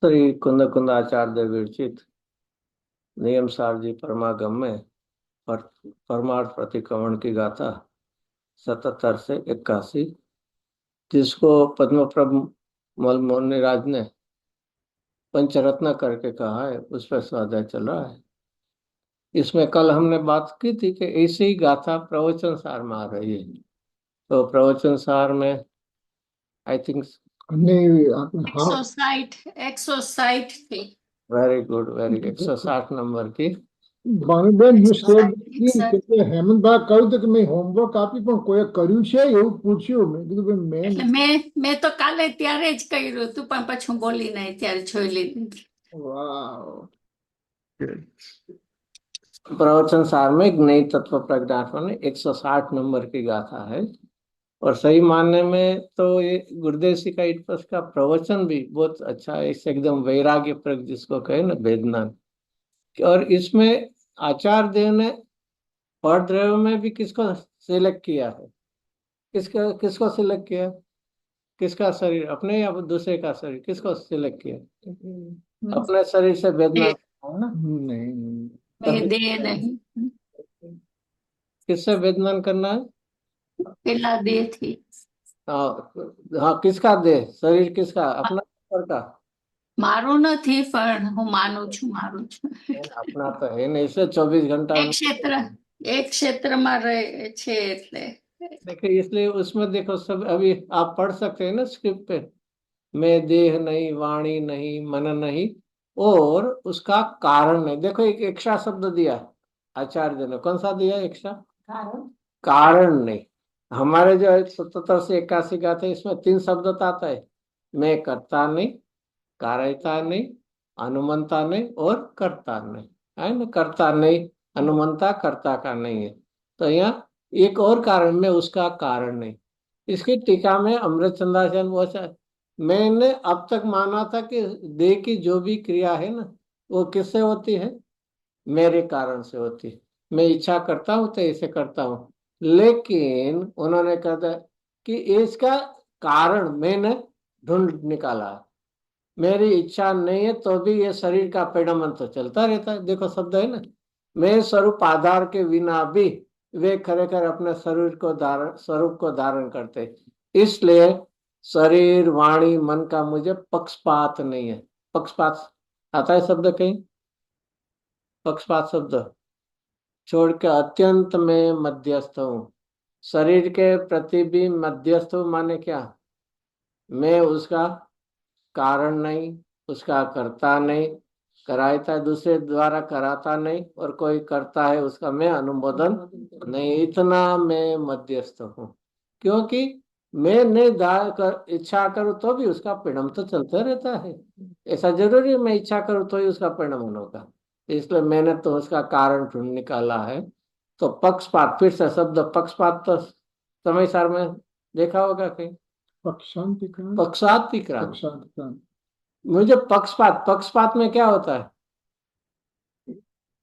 श्री कुंद कुंदाचार्य विरचित नियम सार जी परमागम में परमार्थ प्रतिक्रमण की गाथा 77 से 81, जिसको पद्मप्रभ मल मुनिराज ने पंचरत्न करके कहा है, उस पर स्वाध्याय चल रहा है। इसमें कल हमने बात की थी कि ऐसी ही गाथा प्रवचन सार में आ रही है। तो प्रवचन सार में आई थिंक नहीं हाँ 160 160 थी। वेरी गुड, वेरी 160 नंबर की ભાનુબેન યુ સેડ 160 કે હેમંતભાઈ કહ્યું હતું કે મેં હોમવર્ક આપી પણ કોઈએ કર્યું છે એવું પૂછ્યું મેં કીધું ભાઈ મેં એટલે મેં તો કાલે ત્યારે જ કર્યું હતું, પણ પછી હું બોલી નહીં ત્યારે જોઈ લીધું. વાવ प्रवचन सार में नई तत्व प्रज्ञापन 160 नंबर की गाथा है। और सही मानने में तो ये गुरुदेव जी का इटपस का प्रवचन भी बहुत अच्छा है। इस एकदम वैराग्य प्रग जिसको कहे ना, वेदनान। और इसमें आचार्य देव ने परद्रव्य में भी किसको सिलेक्ट किया है? किसको किसको सिलेक्ट किया? किसका शरीर, अपने या दूसरे का शरीर? किसको सिलेक्ट किया? अपने शरीर से वेदना है ना। नहीं મેં દે નહીં, किससे वेदना करना है? પેલા દે थी. हाँ, हाँ, किसका देह, शरीर किसका? अपना ऊपर का? મારું નથી, પણ હું માનું છું મારું છું. अपना तो है नहीं, इसे 24 घंटा એક ક્ષેત્રમાં રહે છે એટલે. देखिए, इसलिए उसमें देखो सब अभी आप पढ़ सकते हैं ना स्क्रिप्ट पे। मैं देह नहीं, वाणी नहीं, मन नहीं, और उसका कारण नहीं। देखो एक इच्छा शब्द दिया है आचार्य ने, कौन सा दिया इच्छा? कारण। कारण नहीं। हमारे जो 77 से 81 गाते हैं, इसमें 3 शब्द आता है। मैं करता नहीं, कार्यता नहीं, अनुमंता नहीं, और कर्ता नहीं। है ना, करता नहीं, अनुमंता कर्ता का नहीं है। तो यहाँ एक और कारण में, उसका कारण नहीं। इसकी टीका में अमृत चंद्राचार्य वो मैंने अब तक माना था कि देह की जो भी क्रिया है ना, वो किससे होती है? मेरे कारण से होती है। मैं इच्छा करता हूँ तो इसे करता हूँ, लेकिन उन्होंने कहा कि इसका कारण मैंने ढूंढ निकाला। मेरी इच्छा नहीं है तो भी ये शरीर का परिणमन तो चलता रहता है। देखो शब्द है ना, मैं स्वरूप आधार के बिना भी वे खरेखर अपने शरीर को धारण, स्वरूप को धारण करते। इसलिए शरीर, वाणी, मन का मुझे पक्षपात नहीं है। पक्षपात आता है शब्द कहीं? पक्षपात शब्द छोड़ के अत्यंत में मध्यस्थ हूँ। शरीर के प्रति भी मध्यस्थ हूँ, माने क्या? मैं उसका कारण नहीं, उसका करता नहीं, कराता है दूसरे द्वारा, कराता नहीं, और कोई करता है उसका मैं अनुमोदन नहीं। इतना मैं मध्यस्थ हूँ, क्योंकि मैं नहीं इच्छा करूँ तो भी उसका परिणाम तो चलता रहता है। ऐसा जरूरी है मैं इच्छा करूँ तो ही उसका परिणाम होगा? इसलिए मैंने तो उसका कारण ढूंढ निकाला है। तो पक्षपात, फिर से शब्द पक्षपात तो समय सार में देखा होगा कहीं? पक्षांतिकरण पक्षातिक्रांत। पक्षांतिकरण मुझे पक्षपात, पक्षपात में क्या होता है?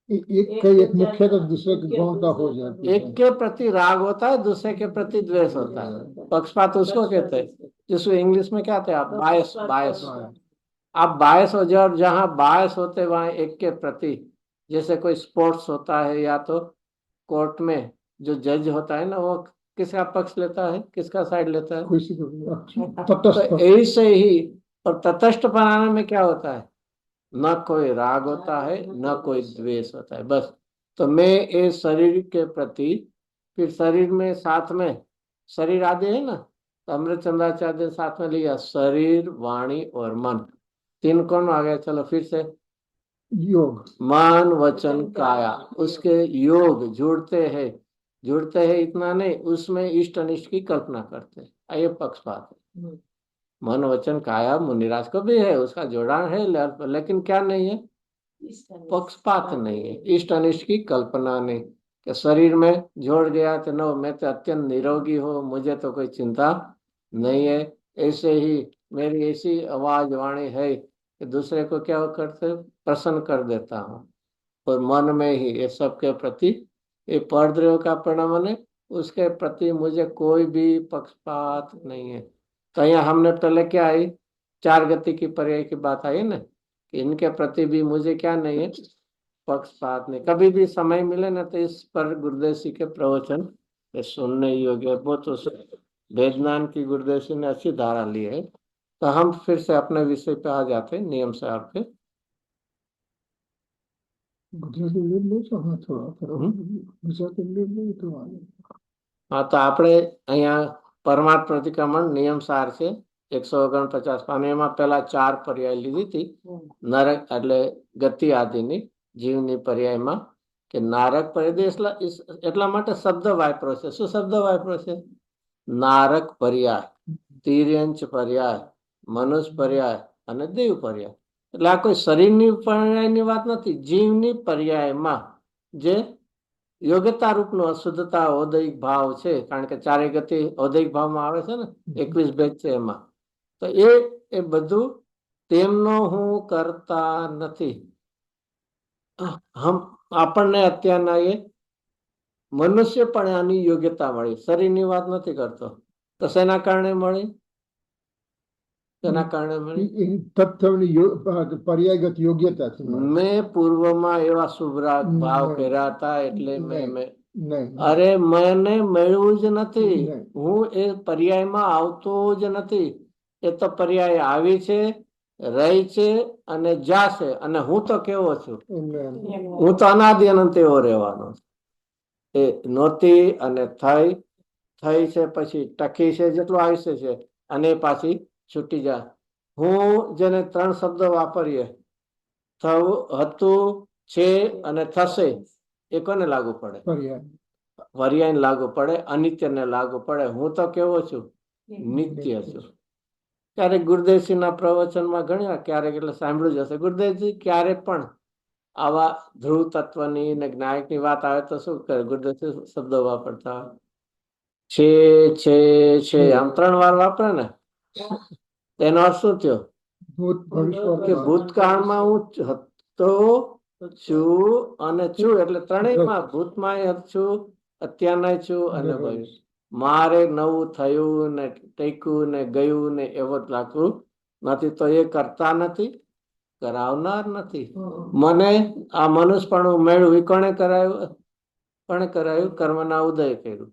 एक का एक मुख्य तो दूसरे के गुण का हो जाती एक है के प्रति राग होता है, दूसरे के प्रति द्वेष होता है। पक्षपात उसको कहते हैं, जिसको इंग्लिश में क्या कहते हैं? आप बायस, बायस। आप बायस हो जाओ, और जहाँ बायस होते वहां एक के प्रति, जैसे कोई स्पोर्ट्स होता है या तो कोर्ट में जो जज होता है ना, वो किसका पक्ष लेता है, किसका साइड लेता है? खुशी तो तटस्थ ऐसे ही, और तटस्थ बनाने में क्या होता है? न कोई राग होता है, न कोई द्वेष होता है, बस। तो मैं ये शरीर के प्रति, फिर शरीर में साथ में शरीर आदि है ना, तो अमृत चंद्राचार्य ने साथ में लिया शरीर, वाणी और मन। 3 कौन आ गया? चलो फिर से, योग मन, वचन, काया, उसके योग जुड़ते हैं। जुड़ते हैं इतना नहीं, उसमें इष्ट अनिष्ट की कल्पना करते हैं। ये पक्षपात है। मन, वचन, काया मुनिराज को भी है, उसका जोड़ान है, लेकिन क्या नहीं है? पक्षपात नहीं है, इष्ट अनिष्ट की कल्पना नहीं। कि शरीर में जोड़ गया तो नो, मैं तो अत्यंत निरोगी हूँ, मुझे तो कोई चिंता नहीं है। ऐसे ही मेरी ऐसी आवाज, वाणी है कि दूसरे को क्या करते, प्रसन्न कर देता हूँ। और मन में ही ये सबके प्रति, ये परद्रव्य का परिणाम है, उसके प्रति मुझे कोई भी पक्षपात नहीं है। तो यहाँ हमने पहले क्या आई? चार गति की पर्याय की बात आई ना, कि इनके प्रति भी मुझे क्या नहीं है, पक्षपात नहीं। कभी भी समय मिले ना तो इस पर गुरुदेव जी के प्रवचन ये सुनने योग्य है। बहुत उस वेदनान की गुरुदेव जी ने अच्छी धारा ली है। तो हम फिर से अपने विषय पे आ जाते हैं, नियम सार पे। ગુજરાતી લઈ લો છો? હા, થોડા ગુજરાતી લઈ લો તો વાંધો નહીં. હા, તો આપણે અહીંયા પરમાર્થ પ્રતિક્રમણ નિયમ સાર છે 149 પાનું, એમાં પેલા 4 પર્યાય લીધી હતી. નરક એટલે ગતિ આદિની જીવની પર્યાયમાં, કે નારક પર્યાય એટલા માટે શબ્દ વાપરો છે. શું શબ્દ વાપરો છે? નારક પર્યાય, તિર્યંચ પર્યાય, મનુષ્ય પર્યાય અને દેવ પર્યાય. એટલે આ કોઈ શરીરની પર્યાયની વાત નથી, જીવની પર્યાયમાં જે યોગ્યતા રૂપનો અશુદ્ધતા ઔદયિક ભાવ છે. કારણ કે ચારે ગતિ ઔદયિક ભાવમાં આવે છે ને, 21 ભેદ છે એમાં. તો એ બધું તેમનો હું કરતા નથી. આપણને અત્યારના એ મનુષ્ય પણ આની યોગ્યતા મળી, શરીરની વાત નથી કરતો. તો શેના કારણે મળી? શેના કારણે મળી? તત્વની પર્યાયગત યોગ્યતાથી મળે. મેં પૂર્વમાં એવા શુભરાગ ભાવ કર્યા હતા એટલે મેં નહીં, અરે મને મળ્યું જ નથી. નહીં. હું એ પર્યાયમાં આવતો જ નથી. એ તો પર્યાય આવી છે, રહી છે અને જાશે. અને હું તો કેવો છું? હું તો અનાદિ અનંત એવો રહેવાનો. એ નહોતી અને થઈ છે, પછી ટકી છે જેટલું આયુષ્ય છે, અને પાછી છૂટી જાય. હું જેને 3 શબ્દ વાપરીએ, થવું, હતું, છે અને થશે, એ કોને લાગુ પડે? પર્યાયને લાગુ પડે, અનિત્યને લાગુ પડે. હું તો કેવો છું? નિત્ય છું. ક્યારેક ગુરુદેવજીના પ્રવચનમાં ઘણી વાર, ક્યારેક એટલે સાંભળ્યું જ હશે, ગુરુદેવજી ક્યારે પણ આવા ધ્રુવ તત્વની ને જ્ઞાયકની વાત આવે તો શું કરે? ગુરુદેવજી શબ્દો વાપરતા છે આમ 3 વાર વાપરે ને, તેનો અર્થ શું થયો? કે ભૂતકાળમાં હું હતો, છું અને છું. એટલે ત્રણેયમાં, ભૂતમાં છું, અત્યારના છું અને ભવિષ્ય. મારે નવું થયું ને ટેક્યું ને ગયું ને એવું જ લાગતું નથી. તો એ કરતા નથી, કરાવનાર નથી. મને આ મનુષ્યપણું મળ્યું, એ કોણે કરાયું? કોણે કરાયું? કર્મના ઉદય કર્યું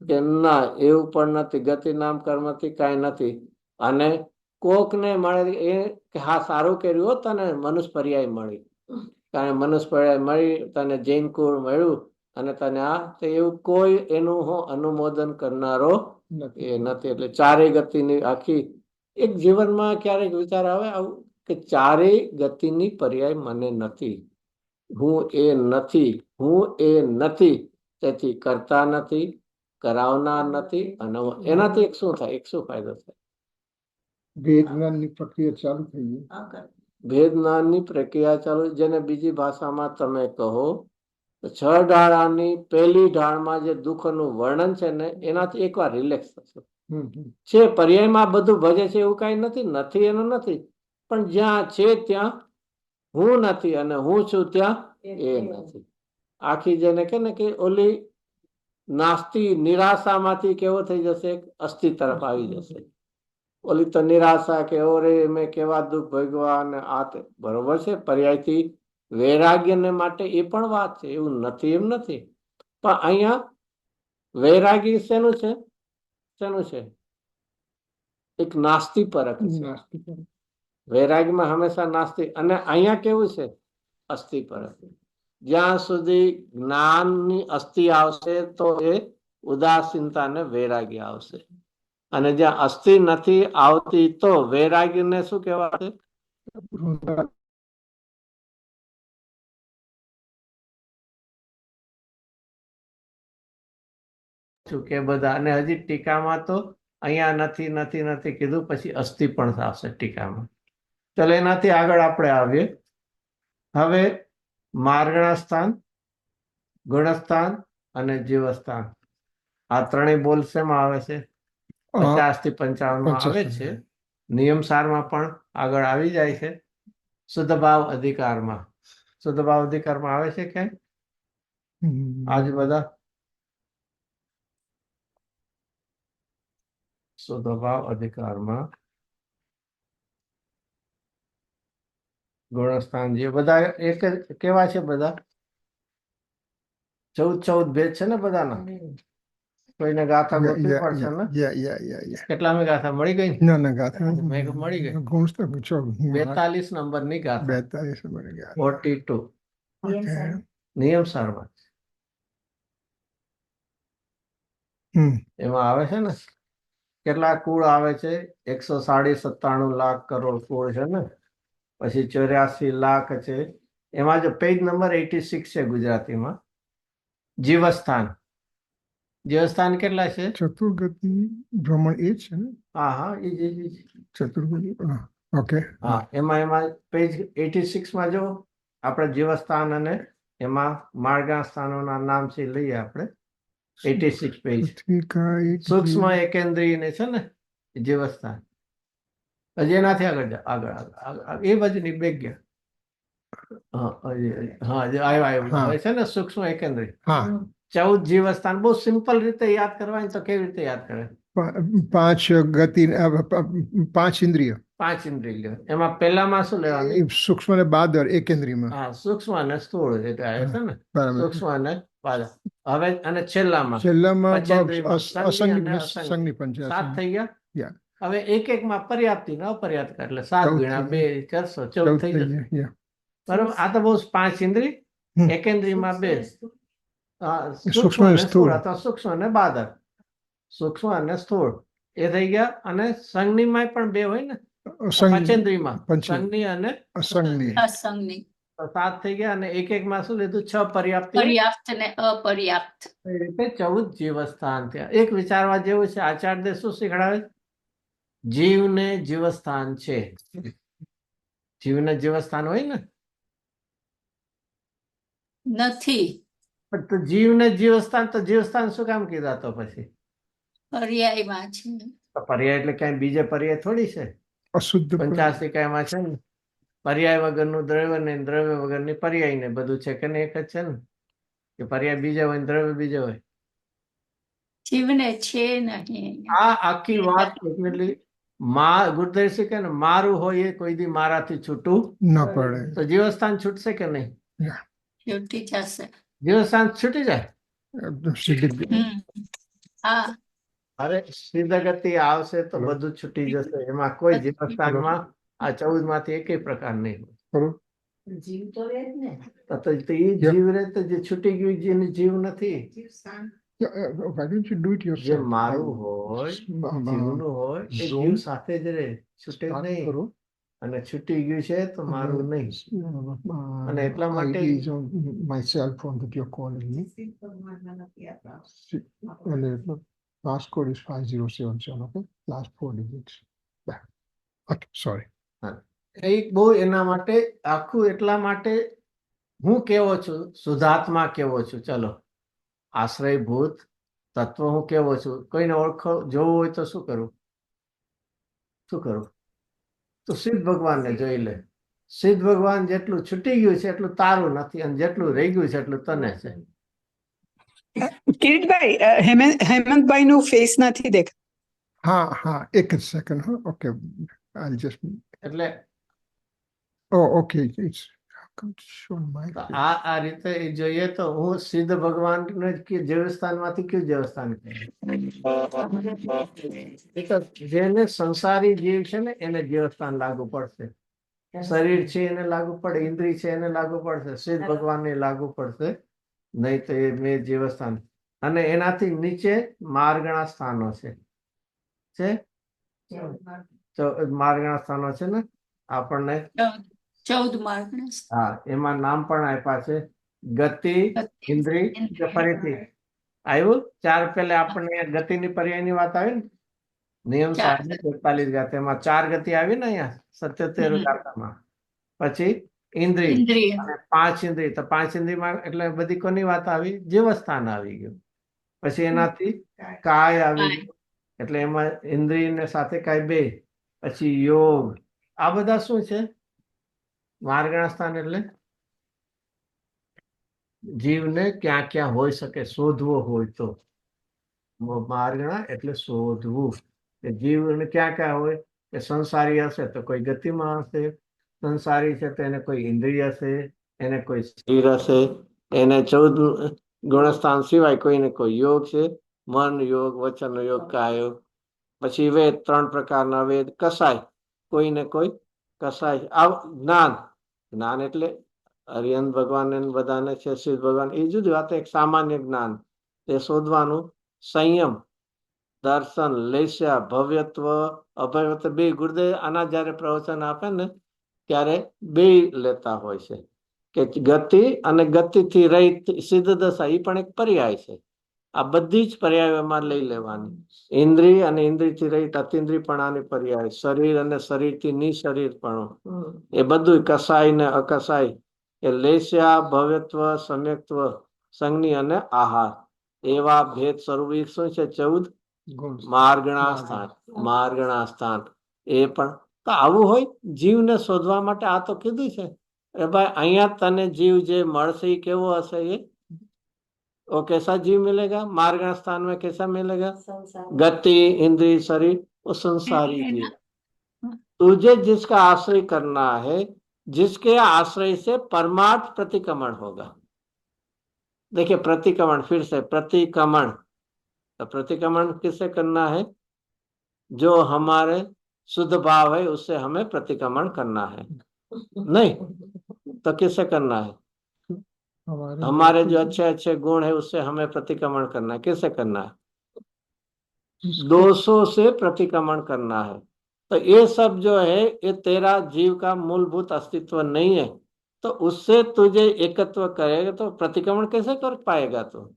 કે ના, એવું પણ નથી. ગતિ નામ કર્મથી કાંઈ નથી. અને કોકને મળે એ કે હા સારું કર્યું હો, તને મનુષ્ય પર્યાય મળી. કારણ મનુષ્ય પર્યાય મળી, તને જૈન કુળ મળ્યું અને તને આ, તો એવું કોઈ એનું હું અનુમોદન કરનારો એ નથી. એટલે ચારે ગતિની આખી એક જીવનમાં ક્યારેક વિચાર આવે આવું કે ચારેય ગતિની પર્યાય મને નથી. હું એ નથી, હું એ નથી. તેથી કરતા નથી, કરાવનાર નથી. અને એનાથી એક શું થાય? એક શું ફાયદો થાય? ભેદ જ્ઞાનની પ્રક્રિયા ચાલુ થઈ ગઈ. ભેદ જ્ઞાનની પ્રક્રિયા ચાલુ, જેને બીજી ભાષામાં તમે કહો, 6 ઢાળાની પહેલી ઢાળમાં જે દુઃખનું વર્ણન છે ને, એનાથી એકવાર રિલેક્સ થશો. છે પર્યાયમાં બધું ભજે છે એવું કઈ નથી એનું નથી. પણ જ્યાં છે ત્યાં હું નથી અને હું છું ત્યાં એ નથી. આખી જેને કે ને કે ઓલી નાસ્તી નિરાશામાંથી કેવો થઈ જશે? અસ્થિ તરફ આવી જશે. ઓલી તો નિરાશા કે ઓરે મેં કેવા દુઃખ ભોગવા, અને આ બરોબર છે. પર્યાયથી વૈરાગ્યને માટે એ પણ વાત છે, એવું નથી એમ નથી. પણ અહીંયા વૈરાગી શેનું છે? શેનું છે? એક નાસ્તી પરક છે. વૈરાગ્યમાં હંમેશા નાસ્તી. અને અહીંયા કેવું છે? અસ્થિ પરક. જ્યાં સુધી જ્ઞાનની અસ્થિ આવશે તો એ ઉદાસીનતા ને વૈરાગ્ય આવશે. અને જ્યાં અસ્થિ નથી આવતી તો વૈરાગ્યને શું કહેવાશે? કે બધા. અને હજી ટીકામાં તો અહીંયા નથી નથી નથી કીધું, પછી અસ્થિ પણ આવશે ટીકામાં. ચાલો એનાથી આગળ આપણે આવીએ. હવે માર્ગણા સ્થાન, ગુણસ્થાન અને જીવસ્થાન, આ ત્રણેય બોલ શેમાં આવે છે? 50 થી 55 માં આવે છે. નિયમ સારમાં પણ આગળ આવી જાય છે. શુદ્ધ ભાવ અધિકારમાં, શુદ્ધ ભાવ અધિકારમાં આવે છે ક્યાંય? આજ બધા શુદ્ધ ભાવ અધિકારમાં ગુણસ્થાન જે બધા એક જ કેવા છે બધા 14 ભેદ છે ને બધાના કોઈને ગાથા Yeah, ગોતવી yeah, પડશે ને yeah. કેટલામી ગાથા મળી ગઈ No, no, ગાથા મેં મળી ગઈ ગુણસ્તક છો 42 નંબરની ગાથા 42 બની ગયા 42 Okay. નિયમ સારમાં હમ એમાં આવે છે ને કેટલા કુળ આવે છે 197 લાખ કરોડ કુળ છે ને પછી 84 લાખ છે એમાં જો પેજ નંબર 86 છે ગુજરાતીમાં જીવસ્થાન જીવસ્થાન કેટલા છે ચતુર્ગતિ ભ્રમણ એ જ છે ને હા હા એ જ ચતુર્ગતિ ઓકે હા એમાં પેજ 86 માં જો આપણે જીવસ્થાન અને એમાં માર્ગા સ્થાનોના નામ છે લઈએ આપણે 86 પેજ સૂક્ષ્મ એકેન્દ્રીય ને છે ને જીવસ્થાન હજી એનાથી આગળ જા આગળ એ બાજુની બેગ ગયા હા આવ્યો છે ને સૂક્ષ્મ એકેન્દ્રી હા 14 જીવસ્થાન બહુ સિમ્પલ રીતે યાદ કરવા તો કેવી રીતે યાદ કરે 5 ગતિ 5 ઇન્દ્રિય 5 ઇન્દ્રિય એમાં પહેલામાં શું લેવાનું સૂક્ષ્મ ને બાદર એકેન્દ્રીયમાં હા સૂક્ષ્મ અને સ્થૂળ જે આવે છે ને બરાબર સૂક્ષ્મ અને બાદર હવે અને છેલ્લામાં છેલ્લામાં પંચેન્દ્રિયમાં સંજ્ઞ અને અસંગી અસંગી. પંચ 7 થઈ ગયા Yeah. હવે એક માં પર્યાપ્તિ ને અપર્યાપ્ત એટલે 7 ગુણ્યા 2 કરશો 14 થઈ જશે Yeah. બરાબર આ તો બહુ 5 ઇન્દ્રિય હમ. એકેન્દ્રીયમાં 2 સૂક્ષ્મ સૂક્ષ્મ અને અને સ્થૂળ સ્થૂળ. અથવા સૂક્ષ્મ અને બાદર સૂક્ષ્મ અને સ્થૂળ એ થઈ ગયા અને સંજ્ઞીમાં પણ 2 હોય ને પંચેન્દ્રિયમાં સંજ્ઞી અને અસંગની અસંગની તો 7 થઈ ગયા અને એક માં શું લીધું 6 પર્યાપ્તિ પર્યાપ્ત ને અપર્યાપ્ત એ રીતે 14 જીવસ્થાન થયા એક વિચારવા જેવું છે આચાર્ય શું શીખડાવે જીવને જીવસ્થાન છે જીવને જીવસ્થાન હોય ને નથી પણ તો જીવને જીવસ્થાન તો જીવસ્થાન શું કામ કીધા તો પછી પર્યાયમાં છે તો પર્યાય એટલે ક્યાંય બીજે પર્યાય થોડી છે અશુદ્ધ 85 કાયમાં છે ને પર્યાય વગરનું દ્રવ્ય ને દ્રવ્ય વગરની પર્યાય ને બધું છે કે એક જ છે ને કે પર્યાય બીજે હોય ને દ્રવ્ય બીજે હોય જીવને છે નહીં આ આખી વાત એટલે ગુરુદેવ કે ને મારું હોય એ કોઈ દી મારાથી છૂટું ન પડે તો જીવસ્થાન છૂટશે કે નહીં છૂટી જશે જીવસ્થાન છૂટી જાય એકદમ સીધી હા અરે સિદ્ધ ગતિ આવશે તો બધું છૂટી જશે એમાં કોઈ જીવસ્થાનમાં આ 14 માંથી એકેય પ્રકાર નહીં બરોબર જીવ તો રહે જ ને તો એ જીવ રહે તો જે છૂટી ગયું જેને જીવ નથી Why don't you do it જે yourself? મારું હોય જીવનું હોય એ જીવ સાથે જ રહે છૂટે જ નહીં કરો અને છૂટી ગયું છે તો મારું નહીં અને એટલા માટે ID is on my cell phone that you're calling me. Shiv ભગવાનના નથી આપણા. And the passcode is 5077, okay? Last 4 digits. Back. Okay, sorry. એ બહુ એના માટે આખું એટલા માટે હું કેવો છું શુદ્ધાત્મા કેવો છું ચલો આશ્રયભૂત તત્વ હું કેવો છું કોઈને ઓળખો જોવું હોય તો શું કરું તો સિદ્ધ ભગવાનને જોઈ લે સિદ્ધ ભગવાન જેટલું છૂટી ગયું છે એટલું તારું નથી અને જેટલું રહી ગયું છે એટલું તને છે કિરીટભાઈ હેમંતભાઈ નું ફેસ નથી દેખાતું. Ha, एक second, huh? Okay, I'll just. એટલે Oh, okay. It's how come it's showing my તો face? આ રીતે એ જોઈએ તો હું સિદ્ધ ભગવાન દેવસ્થાનમાંથી કયું દેવસ્થાન જેને સંસારી જીવ છે ને એને દેવસ્થાન લાગુ પડશે શરીર છે એને લાગુ પડે ઇન્દ્રિય છે એને લાગુ પડશે સિદ્ધ ભગવાનને લાગુ પડશે નહીં તો એ મેં દેવસ્થાન અને એનાથી નીચે માર્ગણા સ્થાનો છે તો માર્ગણા સ્થાનો છે ને આપણને 14 માર્ગના હા એમાં નામ પણ આપ્યા છે ગતિ ઇન્દ્રિય ફરીથી આવ્યું 4 પહેલા આપણને ગતિની પર્યાયની વાત આવી ને નિયમ 43 ગાથા એમાં 4 ગતિ આવી ને અહીંયા 77 ગાથામાં પછી ઇન્દ્રિય અને 5 ઇન્દ્રિય તો 5 ઇન્દ્રિયમાં એટલે બધી કોની વાત આવી જીવસ્થાન આવી ગયું પછી એનાથી કાય આવી ગયું એટલે એમાં ઇન્દ્રિય ને સાથે કાય 2 પછી યોગ આ બધા શું છે માર્ગણા સ્થાન એટલે જીવને ક્યાં ક્યાં હોઈ શકે શોધવો હોય તો માર્ગણા એટલે શોધવું કે જીવને ક્યાં ક્યાં હોય કે સંસારી હશે તો કોઈ ગતિમાં હશે સંસારી છે તો એને કોઈ ઇન્દ્રિય હશે, એને કોઈ શરીર હશે, એને 14 ગુણસ્થાન સિવાય કોઈને કોઈ યોગ છે, મન યોગ, વચન યોગ, કાય યોગ. પછી વેદ, 3 પ્રકારના વેદ, કસાય, કોઈને કોઈ કસાય. આ જ્ઞાન, જ્ઞાન એટલે હરિહંત ભગવાન બધાને છે, શિવ ભગવાન એ જુદી વાત. એક સામાન્ય જ્ઞાન તે શોધવાનું. સંયમ, દર્શન, લેસ્યા, ભવ્યત્વ, અભવ્યત્વ બે. ગુરુદેવ આના જયારે પ્રવચન આપે ને ત્યારે બે લેતા હોય છે કે ગતિ અને ગતિથી રહિત સિદ્ધ દશા, એ પણ એક પર્યાય છે. આ બધી જ પર્યાયોમાં લઈ લેવાની. ઇન્દ્રિય અને ઇન્દ્રિયથી રહિત અતિન્દ્રિયપણાની પર્યાય, શરીર અને શરીરથી નિશરીરપણું, એ બધું કસાય ને અકસાય, એ લેસ્યા, ભવ્યત્વ, સમ્યક્ત્વ, સંજ્ઞી અને આહાર, એવા ભેદ સ્વરૂપ શું છે? 14 માર્ગણા સ્થાન. માર્ગણા સ્થાન એ પણ તો આવું હોય. જીવને શોધવા માટે આ તો કીધું છે. અરે ભાઈ, અહીંયા તને જીવ જે મળશે એ કેવો હશે? એ वो कैसा जीव मिलेगा? मार्गण स्थान में कैसा मिलेगा? गति, इंद्रिय, शरीर, वो संसारी जीव. तुझे जिसका आश्रय करना है, जिसके आश्रय से परमार्थ प्रतिक्रमण होगा. देखिए, प्रतिक्रमण, फिर से प्रतिक्रमण. तो प्रतिक्रमण किससे करना है? जो हमारे शुद्ध भाव है उससे हमें प्रतिक्रमण करना है. नहीं तो किससे करना है? हमारे जो अच्छे अच्छे गुण है उससे हमें प्रतिक्रमण करना है. किससे करना है? दोषों से प्रतिक्रमण करना है. तो ये सब जो है ये तेरा जीव का मूलभूत अस्तित्व नहीं है. तो उससे तुझे एकत्व करेगा तो प्रतिक्रमण कैसे कर पाएगा तू?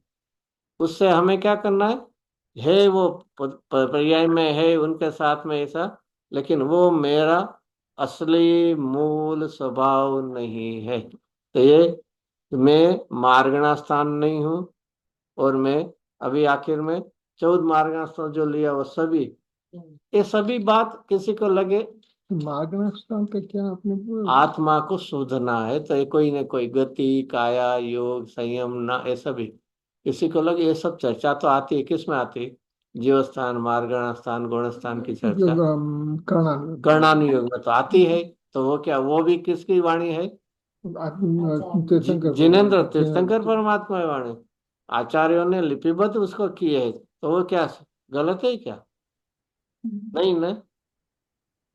उससे हमें क्या करना है वो पर्याय में है उनके साथ में ऐसा, लेकिन वो मेरा असली मूल स्वभाव नहीं है. तो ये मैं मार्गणा स्थान नहीं हूं. और मैं अभी आखिर में 14 मार्गणा स्थान जो लिया वो सभी, ये सभी बात किसी को लगे मार्गण स्थान पे क्या आपने बोला? आत्मा को शोधना है तो ये कोई न कोई गति, काया, योग, संयम ना, ये सभी किसी को लगे ये सब चर्चा तो आती है. किस में आती है? जीव स्थान, मार्गण स्थान, गुण स्थान की चर्चा कर्णानुयोग में तो आती है. तो वो क्या, वो भी किसकी वाणी है? जिनेन्द्र तीर्थंकर परमात्मा वाणी. आचार्यों ने लिपिबद्ध उसको किए है. तो वो क्या गलत है क्या? नहीं ना.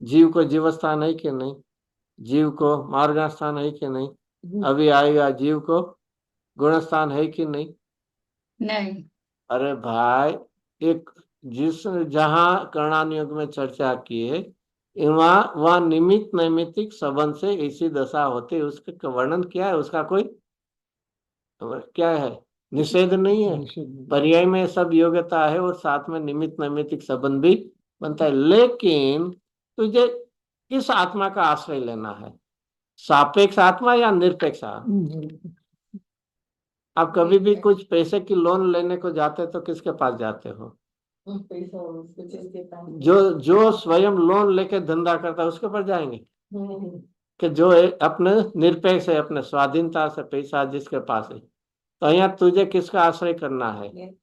जीव को जीव स्थान है कि नहीं? जीव को मार्ग स्थान है कि नहीं? अभी आएगा जीव को गुण स्थान है कि नहीं? नहीं. अरे भाई, एक जिस जहाँ कर्णानुयोग में चर्चा की है वह निमित्त नैमित्तिक संबंध से ऐसी दशा होती है. उसका वर्णन क्या है? उसका कोई क्या है? निषेध नहीं है. पर्याय में सब योग्यता है और साथ में निमित्त नैमित्तिक संबंध भी बनता है. लेकिन तुझे किस आत्मा का आश्रय लेना है? सापेक्ष आत्मा या निरपेक्ष आत्मा? आप कभी भी कुछ पैसे की लोन लेने को जाते तो किसके पास जाते हो? जो स्वयं लोन लेके धंधा करता है उसके पास जाएंगे कि जो अपने निरपेक्ष है, अपने स्वाधीनता से पैसा जिसके पास है. तो यहाँ तुझे किसका आश्रय करना है?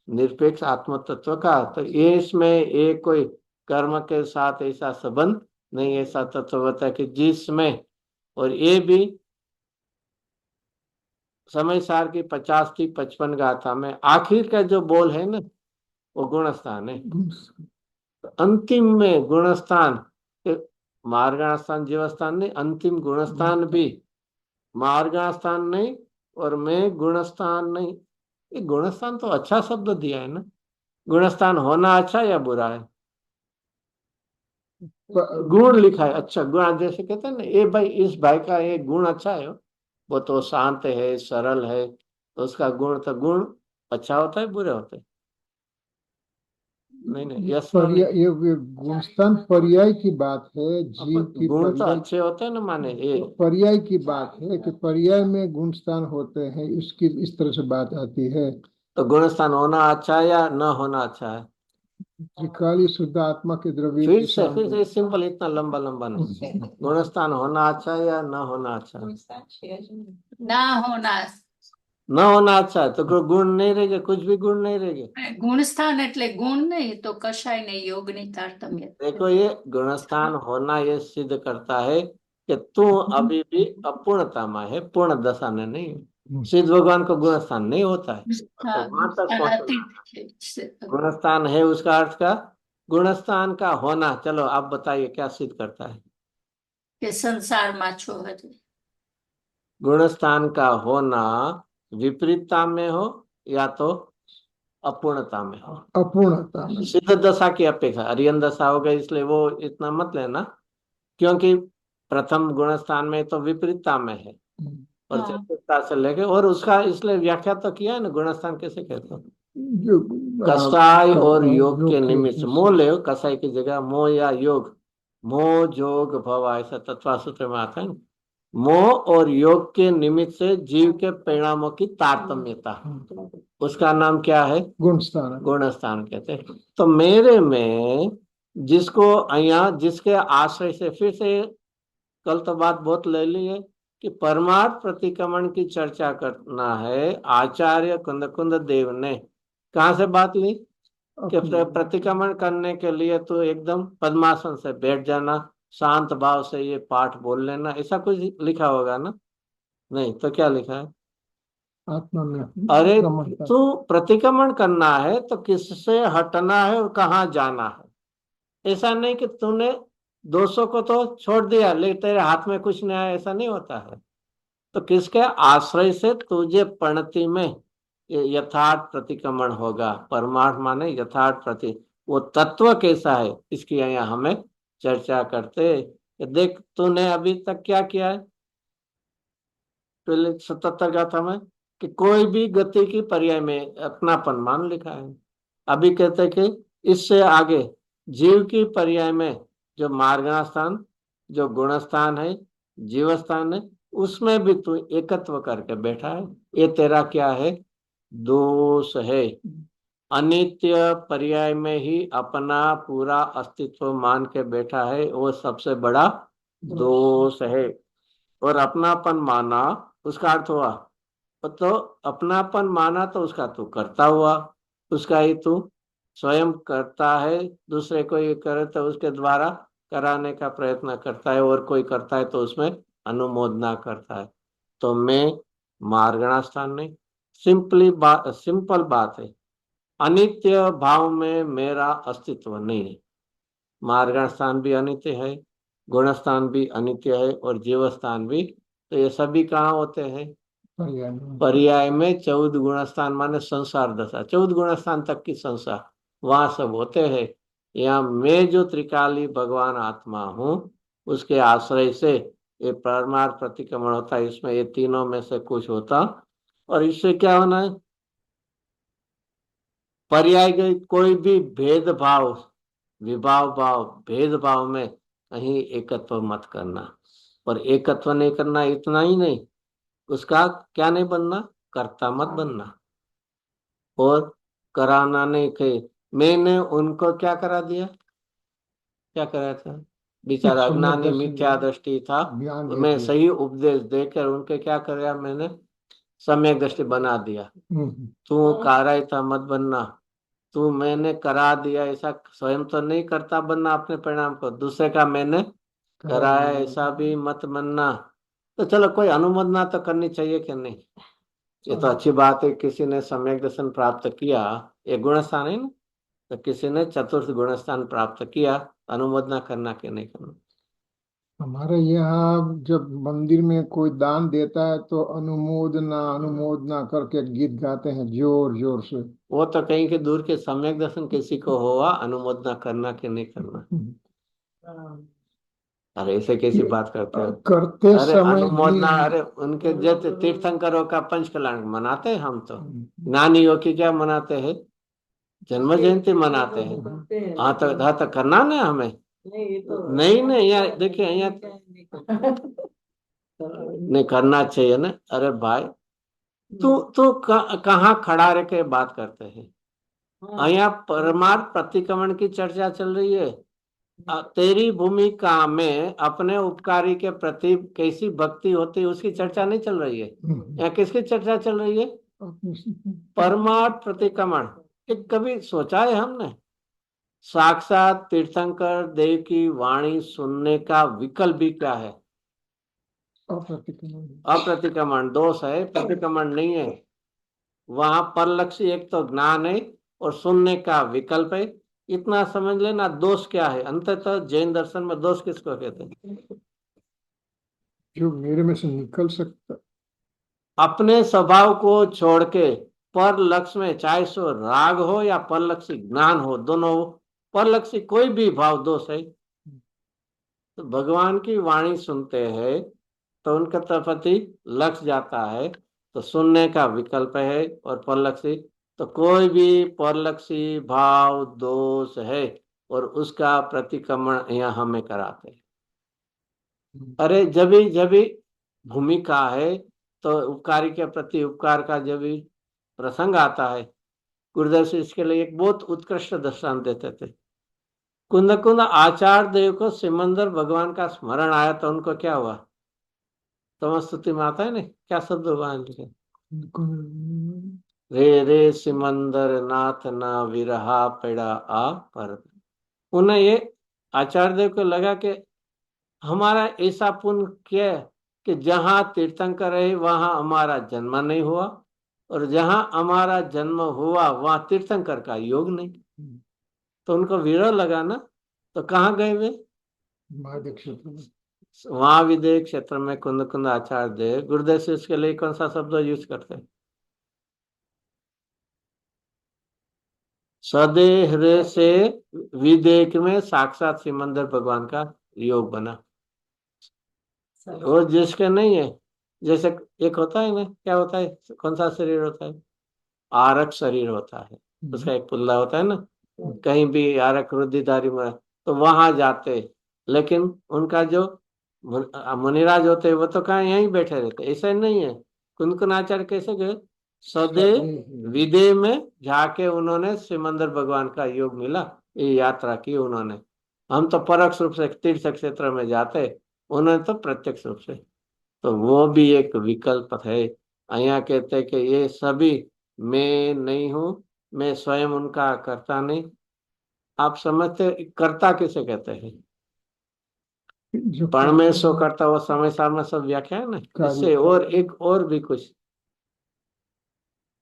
निरपेक्ष आत्म तत्व का. तो ये इसमें एक कोई कर्म के साथ ऐसा संबंध नहीं. ऐसा तत्व होता है कि जिसमें, और ये भी समय सार की 50 थी 55 गाथा में आखिर का जो बोल है ना वो गुणस्थान है. तो अंतिम में गुणस्थान, मार्गस्थान जीवस्थान नहीं, अंतिम गुणस्थान भी मार्गस्थान नहीं और मैं गुणस्थान नहीं. ये गुणस्थान तो अच्छा शब्द दिया है ना. गुणस्थान होना अच्छा या बुरा है? गुण लिखा है. अच्छा गुण, जैसे कहते हैं ना ये भाई, इस भाई का ये गुण अच्छा है, वो तो शांत है, सरल है, तो उसका गुण, तो गुण अच्छा होता है बुरे होते हैं? नहीं. यस, ये गुणस्थान पर्याय की बात है. जीव की गुण तो अच्छे होते हैं ना, माने ये पर्याय की बात है कि पर्याय में गुणस्थान होते हैं. इसकी इस तरह से बात आती है. तो गुणस्थान होना अच्छा है या न होना अच्छा है? त्रिकाली शुद्ध आत्मा के द्रव्य फिर से सिंपल, इतना लंबा लंबा नहीं. गुणस्थान होना अच्छा है या न होना अच्छा है? ना होना. न होना अच्छा है. तो कोई गुण नहीं रहेगा, कुछ भी गुण नहीं रहेगा. गुणस्थान એટલે ગુણ નહીં તો કશાય નહીં યોગની તારતમ્ય. देखो, ये गुणस्थान होना ये सिद्ध करता है कि तू अभी भी अपूर्णता में है, पूर्ण दशा में नहीं। सिद्ध भगवान को गुणस्थान नहीं होता है, तो वहां तक पहुंचना। अतीत है। गुणस्थान है उसका अर्थ का गुणस्थान का होना। चलो आप बताइए क्या सिद्ध करता है? કે સંસારમાં છો હજી गुणस्थान का होना विपरीतता में हो या तो अपूर्णता में हो। अपूर्णता में। सिद्ध दशा की अपेक्षा अरियन दशा हो गई, इसलिए वो इतना मत लेना, क्योंकि प्रथम गुणस्थान में तो विपरीतता में है और हाँ। चतुर्थता से लेके, और उसका इसलिए व्याख्या तो किया है ना, गुणस्थान कैसे कहते हैं? जो कसाई और योग के योग निमित्त मोह ले, कसाई की जगह मोह या योग, मोह जोग भव ऐसा तत्वासूत्र में आता है ना। मोह और योग के निमित्त से जीव के परिणामों की तारतम्यता, उसका नाम क्या है? गुणस्थान। गुणस्थान कहते हैं। तो मेरे में जिसको अया जिसके आश्रय से, फिर से कल तो बात बहुत ले ली है कि परमार्थ प्रतिक्रमण की चर्चा करना है। आचार्य कुंद देव ने कहाँ से बात ली कि प्रतिक्रमण करने के लिए तो एकदम पद्मासन से बैठ जाना, शांत भाव से ये पाठ बोल लेना, ऐसा कुछ लिखा होगा ना? नहीं तो क्या लिखा है? आत्मा में अरे क्रमणता। तू प्रतिक्रमण करना है तो किससे हटना है और कहाँ जाना है। ऐसा नहीं कि तूने 200 को तो छोड़ दिया लेकिन तेरे हाथ में कुछ नहीं आया, ऐसा नहीं होता है। तो किसके आश्रय से तुझे प्रणति में यथार्थ प्रतिक्रमण होगा। परमार्थ माने यथार्थ प्रति, वो तत्व कैसा है इसकी यहाँ हमें चर्चा करते। देख तूने अभी तक क्या किया है, पहले 77 गाथा में कि कोई भी गति की पर्याय में अपनापन मान लिखा है। अभी कहते कि इससे आगे जीव की पर्याय में जो मार्गस्थान, जो गुणस्थान है, जीवस्थान है, उसमें भी तू एकत्व करके बैठा है। ये तेरा क्या है? दोष है। अनित्य पर्याय में ही अपना पूरा अस्तित्व मान के बैठा है, वो सबसे बड़ा दोष है। और अपनापन माना उसका अर्थ हुआ, तो अपनापन माना तो उसका तू करता हुआ, उसका ही तू स्वयं करता है, दूसरे को ये करे तो उसके द्वारा कराने का प्रयत्न करता है, और कोई करता है तो उसमें अनुमोदना करता है। तो मैं मार्गणास्थान नहीं, सिंपल बात है, अनित्य भाव में मेरा अस्तित्व नहीं है। मार्गस्थान भी अनित्य है, गुणस्थान भी अनित्य है, और जीवस्थान भी। तो ये सभी कहाँ होते हैं? पर्याय में 14 गुणस्थान माने संसार दशा, 14 गुणस्थान तक की संसार वहां सब होते हैं। यहाँ मैं जो त्रिकाली भगवान आत्मा हूँ उसके आश्रय से ये परमार्थ प्रतिक्रमण होता है। इसमें ये तीनों में से कुछ होता, और इससे क्या होना है? पर्याय के कोई भी भेदभाव, विभाव भाव, भेदभाव में कहीं एकत्व मत करना। पर एकत्व नहीं करना इतना ही नहीं, उसका क्या नहीं बनना? कर्ता मत बनना। और कराना नहीं थे, मैंने उनको क्या करा दिया? क्या कराया था? बेचारा अज्ञानी मिथ्या दृष्टि था, तो मैं सही उपदेश देकर उनके क्या कराया मैंने? सम्यक दृष्टि बना दिया। तू कारायता मत बनना, तू मैंने करा दिया ऐसा स्वयं तो नहीं करता बनना अपने परिणाम को, दूसरे का मैंने कराया ऐसा भी मत बनना। तो चलो कोई अनुमोदना तो करनी चाहिए कि नहीं? ये तो अच्छी बात है, किसी ने सम्यक दर्शन प्राप्त किया, ये गुणस्थान है ना, तो किसी ने चतुर्थ गुणस्थान प्राप्त किया, अनुमोदना करना कि नहीं करना? हमारे यहाँ जब मंदिर में कोई दान देता है तो अनुमोदना अनुमोदना करके गीत गाते हैं जोर जोर से। वो तो कहीं के दूर के सम्यक दर्शन किसी को हुआ, अनुमोदना करना कि नहीं करना? अरे ऐसे कैसी बात करते हो? करते अरे समय अनुमोदना, भी अरे उनके जैसे तीर्थंकरों का पंच कल्याण मनाते हैं हम तो, ज्ञानियों की क्या मनाते हैं? जन्म जयंती मनाते हैं। हाँ तो करना ना हमें। नहीं नहीं यार देखिए यहाँ नहीं करना चाहिए ना। अरे भाई तू कहाँ खड़ा रह के बात करते हैं? यहाँ परमार्थ प्रतिक्रमण की चर्चा चल रही है। तेरी भूमिका में अपने उपकारी के प्रति कैसी भक्ति होती है उसकी चर्चा नहीं चल रही है। यहाँ किसकी चर्चा चल रही है? परमार्थ प्रतिक्रमण। कभी सोचा है हमने? साक्षात तीर्थंकर देव की वाणी सुनने का विकल्प भी क्या है? अप्रतिक्रमण। अप्रतिक्रमण दोष है, प्रतिक्रमण नहीं है। वहां परलक्षी एक तो ज्ञान है और सुनने का विकल्प है। इतना समझ लेना दोष क्या है। अंततः जैन दर्शन में दोष किसको कहते हैं? जो मेरे में से निकल सकता। अपने स्वभाव को छोड़ के पर लक्ष्य में, चाहे सो राग हो या परलक्षी ज्ञान हो, दोनों हो, परलक्षी कोई भी भाव दोष है। तो भगवान की वाणी सुनते हैं तो उनके प्रति लक्ष्य जाता है, तो सुनने का विकल्प है। और परलक्षी तो कोई भी परलक्षी भाव दोष है और उसका प्रतिक्रमण यहाँ हमें कराते हैं। अरे जब भी भूमिका है तो उपकारी के प्रति उपकार का जब भी प्रसंग आता है, गुरुदेव से इसके लिए एक बहुत उत्कृष्ट दृष्टांत देते थे। कुंद कुंद आचार्य देव को सिमंदर भगवान का स्मरण आया तो उनको क्या हुआ? तमस्तुति में आता है ना, क्या शब्द भगवान लिखे? रे रे सिमंदर नाथ ना विरहा पेड़ा आ पर। उन्हें ये आचार्य देव को लगा कि हमारा ऐसा पुण्य क्या है कि जहाँ तीर्थंकर रहे वहां हमारा जन्म नहीं हुआ, और जहां हमारा जन्म हुआ वहां तीर्थंकर का योग नहीं। तो उनको विरह लगा ना, तो कहाँ गए वे? महादेव क्षेत्र में। महाविदेह क्षेत्र में कुंद कुंद आचार्य देव गुरुदेव से इसके लिए कौन सा शब्द यूज करते हैं? सदेह से विदेक में साक्षात सिमंदर भगवान का योग बना। वो जिसके नहीं है, जैसे एक होता है ना, क्या होता है, कौन सा शरीर होता है? आरक शरीर होता है, उसका एक पुल्ला होता है ना, कहीं भी आरक रुधिधारी में तो वहां जाते, लेकिन उनका जो मुनिराज होते हैं वो तो कहाँ यहीं बैठे रहते, ऐसा नहीं है। कुंदकुनाचार्य कैसे गए? सदैव विदेह में जाके उन्होंने सिमंदर भगवान का योग मिला, ये यात्रा की उन्होंने। हम तो परोक्ष रूप से तीर्थ क्षेत्र में जाते, उन्होंने तो प्रत्यक्ष रूप से। तो वो भी एक विकल्प है। यहाँ कहते हैं कि ये सभी मैं नहीं हूँ, मैं स्वयं उनका कर्ता नहीं। आप समझते कर्ता किसे कहते हैं? जो पण में सो करता, वो समय सार में सब व्याख्या है ना। इससे और एक और भी कुछ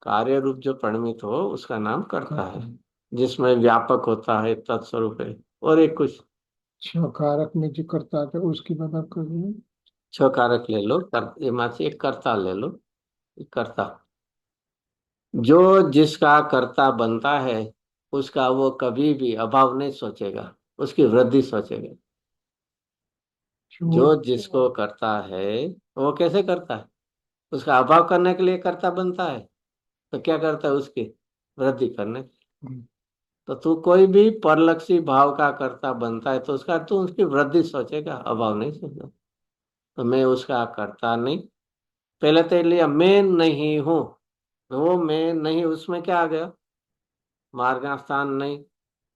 कार्य रूप जो परिणमित हो उसका नाम कर्ता है, जिसमें व्यापक होता है, तत्स्वरूप है। और एक कुछ कारक में जो करता था उसकी बात आप कर रहे हैं। छह कारक ले लो, एમાં से एक कर्ता ले लो। एक कर्ता जो जिसका कर्ता बनता है उसका वो कभी भी अभाव नहीं सोचेगा, उसकी वृद्धि सोचेगा। जो जिसको करता है वो कैसे करता है? उसका अभाव करने के लिए कर्ता बनता है, तो क्या करता है? उसकी वृद्धि करने। तो तू कोई भी परलक्षी भाव का कर्ता बनता है तो उसका तू उसकी वृद्धि सोचेगा, अभाव नहीं सोचेगा। तो मैं उसका कर्ता नहीं, पहले तो लिया मैं नहीं हूं, वो मैं नहीं, उसमें क्या आ गया? मार्गस्थान नहीं,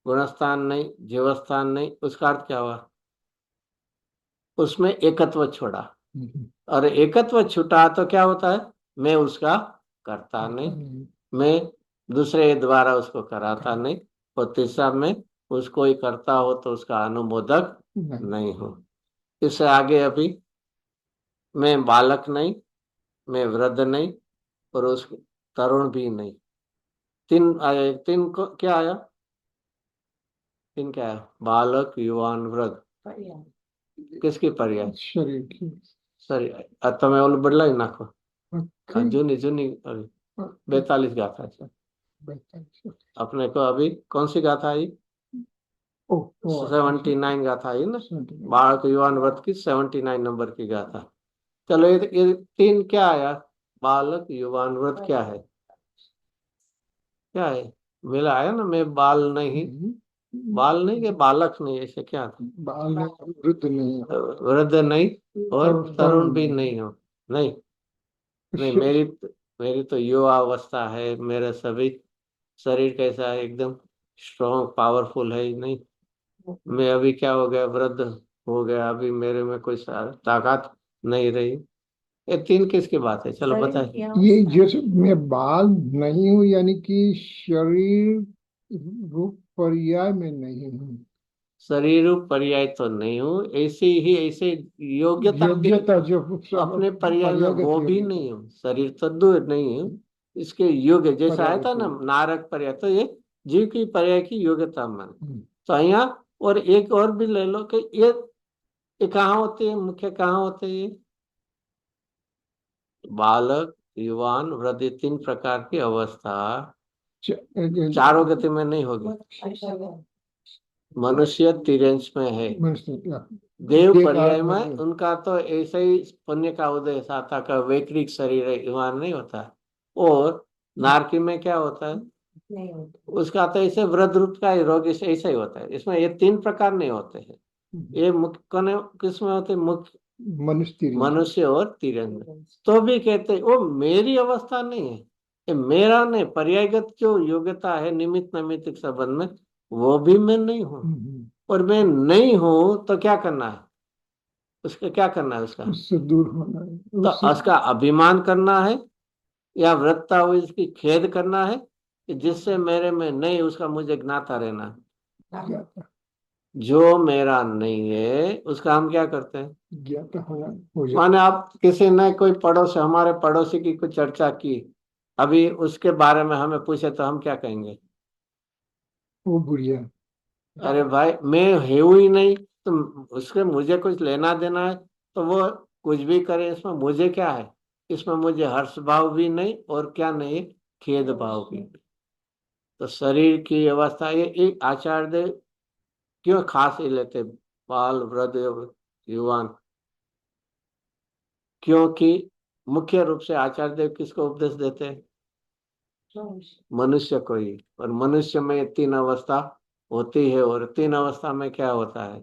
गुणस्थान नहीं, जीवस्थान नहीं, उसका अर्थ क्या हुआ? उसमें एकत्व छोड़ा, और एकत्व छूटा तो क्या होता है? मैं उसका करता नहीं, मैं दूसरे द्वारा उसको कराता नहीं, और तीसरा में उसको ही करता हो तो उसका अनुमोदक नहीं हो। इससे आगे अभी मैं बालक नहीं, मैं वृद्ध नहीं, और उस तरुण भी नहीं। तीन आया, तीन को क्या आया? तीन क्या आया? बालक, युवान, वृद्ध। किसकी पर्याय? शरीर की। सॉरी, તમે ઓલું બદલાવી નાખો। जूनी जूनी 42 गाथा है। अपने को अभी कौन सी गाथा आई? 79 गाथा आई ना, बालक युवान वृद्ध की 79 नंबर की गाथा। चलो ये तीन क्या आया? बालक, युवान, वृद्ध क्या है? क्या है? मेला आया ना, मैं बाल नहीं, बाल नहीं के बालक नहीं, ऐसे क्या था? बाल नहीं, वृद्ध नहीं, वृद्ध नहीं और तरुण भी नहीं हो। नहीं नहीं, मेरी तो युवा अवस्था है, मेरा सभी शरीर कैसा है? एकदम स्ट्रॉन्ग पावरफुल है ही नहीं। मैं अभी क्या हो गया? वृद्ध हो गया, अभी मेरे में कोई ताकत नहीं रही। ये तीन किसकी बात है? चलो बताए। ये जैसे मैं बाल नहीं हूँ यानी कि शरीर रूप पर्याय में नहीं हूँ। शरीर रूप पर्याय तो नहीं हूँ, ऐसे ही ऐसे योग्यता भी योग्यता जो अपने पर्याय में पर्यायगत वो भी योग्यता। नहीं हूँ, शरीर तो दूर नहीं हूँ, इसके योग्य जैसा आया था ना पर्यायगत नारक पर्याय, तो ये जीव की पर्याय की योग्यता मान। हम्म। तो यहाँ और एक और भी ले लो कि ये कहाँ होते हैं, मुख्य कहाँ होते हैं, ये बालक युवान वृद्ध, ये 3 प्रकार की अवस्था चारों गति में नहीं होगी। मनुष्य तिर्यंश में है, मनुष्य देव देह पर्याय काल में में उनका तो ऐसे ही पुण्य का उदय साता का वैकृतिक शरीर है, ईमान नहीं होता। और नारकी में क्या होता है, उसका तो ऐसे वृद्ध रूप का ही रोग ऐसा ही होता है। इसमें ये 3 प्रकार नहीं होते हैं, ये मुख्य किसमें होते हैं, मुख्य मनुष्य तिर्यंश। मनुष्य और तिरंग। तो भी कहते वो मेरी अवस्था नहीं है, ये मेरा नहीं, पर्यायगत जो योग्यता है निमित्त नैमित्तिक संबंध में वो भी मैं नहीं हूँ। और मैं नहीं हूँ तो क्या करना है, उसका क्या करना है, उसका उससे दूर होना है, तो उसका अभिमान करना है या वृत्ता हुई इसकी खेद करना है कि जिससे मेरे में नहीं उसका मुझे ज्ञाता रहना है। ज्ञाता जो मेरा नहीं है उसका हम क्या करते हैं, ज्ञाता होना हो जाए। माने आप किसी ने कोई पड़ोसी, हमारे पड़ोसी की कुछ चर्चा की, अभी उसके बारे में हमें पूछे तो हम क्या कहेंगे, वो बुढ़िया अरे भाई मैं हूं ही नहीं, तो उसके मुझे कुछ लेना देना है, तो वो कुछ भी करे इसमें मुझे क्या है, इसमें मुझे हर्ष भाव भी नहीं और क्या नहीं, खेद भाव भी नहीं। तो शरीर की अवस्था ये एक आचार्य देव क्यों खास ही लेते, बाल वृद्ध युवान, क्योंकि मुख्य रूप से आचार्य देव किसको उपदेश देते हैं, मनुष्य को ही। और मनुष्य में 3 अवस्था होती है, और 3 अवस्था में क्या होता है,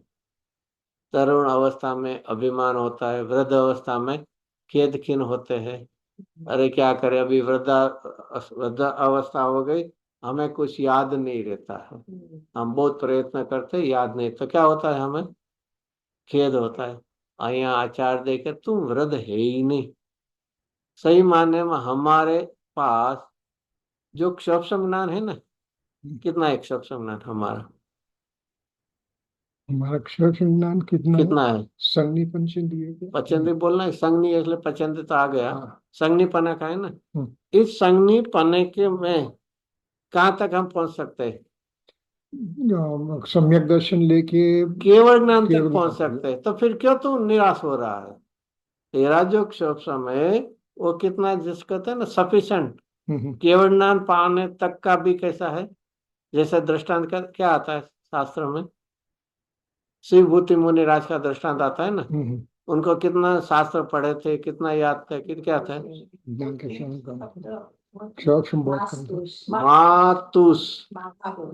तरुण अवस्था में अभिमान होता है, वृद्ध अवस्था में खेद खीन होते हैं, अरे क्या करे अभी वृद्ध अवस्था हो गई, हमें कुछ याद नहीं रहता है, हम बहुत प्रयत्न करते याद नहीं, तो क्या होता है, हमें खेद होता है। यहाँ आचार देकर तुम वृद्ध है ही नहीं, सही मानने में हमारे पास जो क्षोभ ज्ञान है ना, कितना है क्षोभ ज्ञान हमारा, हमारा अक्षर ज्ञान कितना है? कितना है, संगनी पंचेंद्रिय के पचेंद्री बोलना है, संगनी इसलिए पचेंद्री तो आ गया, हाँ। संगनी पना का है ना, इस संगनी पने के में कहाँ तक हम पहुंच सकते हैं, सम्यक दर्शन लेके केवल ज्ञान तक केवल पहुंच सकते हैं। तो फिर क्यों तू निराश हो रहा है, तेरा जो क्षोभ समय वो कितना, जिस कहते हैं ना सफिशिएंट, केवल ज्ञान पाने तक का भी कैसा है, जैसे दृष्टांत का क्या आता है शास्त्रों में, शिव भूति मुनि राज का दृष्टांत आता है ना, उनको कितना शास्त्र पढ़े थे, कितना याद थे, क्या थे, ज्ञान के क्षण बहुत कम था। मातुस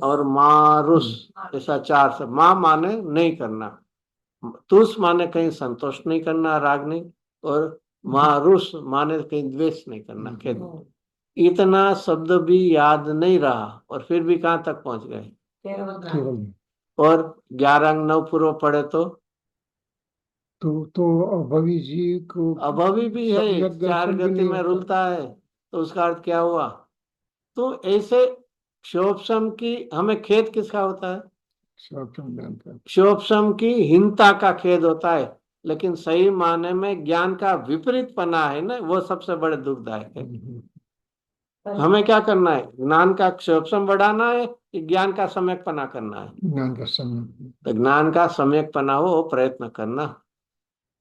और मारुस, ऐसा 4 से, माँ माने नहीं करना, तुस माने कहीं संतोष नहीं करना, राग नहीं, और मारुस माने कहीं द्वेष नहीं करना, खेद। इतना शब्द भी याद नहीं रहा और फिर भी कहाँ तक पहुंच गए, केवल। और 11 अंग 9 पूर्व पढ़े तो अभवी जी को अभवी भी है, सम्यक 4 दर्शन भी गति नहीं में होता। रुलता है, तो उसका अर्थ क्या हुआ, तो ऐसे क्षोभसम की हमें खेद किसका होता है, क्षोभसम की हीनता का खेद होता है, लेकिन सही माने में ज्ञान का विपरीत पना है ना, वो सबसे बड़े दुखदायक है। हमें क्या करना है, ज्ञान का क्षोभसम बढ़ाना है कि ज्ञान का सम्यक पना करना है, ज्ञान का समय तो ज्ञान का सम्यक पना हो प्रयत्न करना,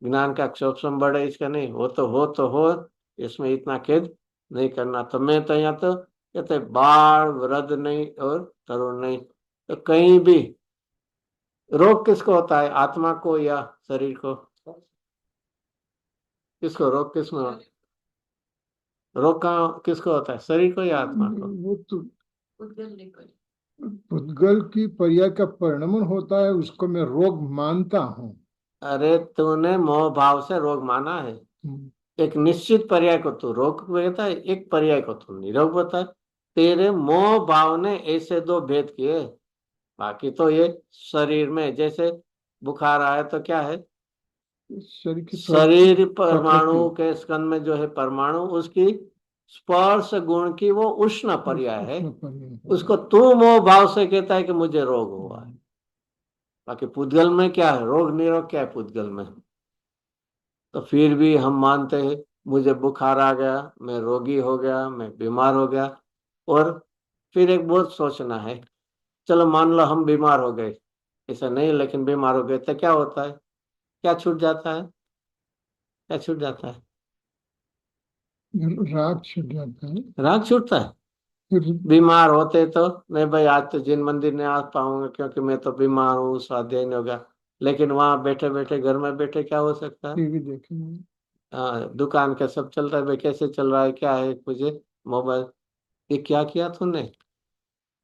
ज्ञान का क्षोभसम बढ़े इसका नहीं, हो इसमें इतना खेद नहीं करना। तो मैं तो यहाँ तो कहते बाढ़ वृद्ध नहीं और तरुण नहीं, तो कहीं भी रोग किसको होता है, आत्मा को या शरीर को, किसको रोग, किसमें रोग कहाँ किसको होता है, शरीर को या आत्मा को, वो तो पुद्गल की पर्याय का परिणमन होता है, उसको मैं रोग मानता हूँ। अरे तूने मोह भाव से रोग माना है, एक निश्चित पर्याय को तू रोग कहता है, एक पर्याय को तू निरोग होता है, तेरे मोह भाव ने ऐसे 2 भेद किए, बाकी तो ये शरीर में जैसे बुखार आया तो क्या है, शरीर की शरीर परमाणु के स्कंद में जो है परमाणु, उसकी स्पर्श गुण की वो उष्ण पर्याय है, उसको तू मोह भाव से कहता है कि मुझे रोग हुआ है, बाकी पूतगल में क्या है, रोग निरोग क्या है पूतगल में। तो फिर भी हम मानते हैं मुझे बुखार आ गया, मैं रोगी हो गया, मैं बीमार हो गया। और फिर एक बहुत सोचना है, चलो मान लो हम बीमार हो गए, ऐसा नहीं लेकिन बीमार हो गए तो क्या होता है, क्या छूट जाता है, क्या छूट जाता है, राग छूट जाता है। राग छूटता है। फिर बीमार होते तो नहीं भाई आज तो जिन मंदिर नहीं आ पाऊंगा क्योंकि मैं तो बीमार हूँ, स्वाध्याय नहीं होगा। लेकिन वहां बैठे बैठे घर में बैठे क्या हो सकता है, टीवी देखेंगे। हाँ दुकान का सब चल रहा है भाई, कैसे चल रहा है, क्या है मुझे मोबाइल, ये क्या किया तूने।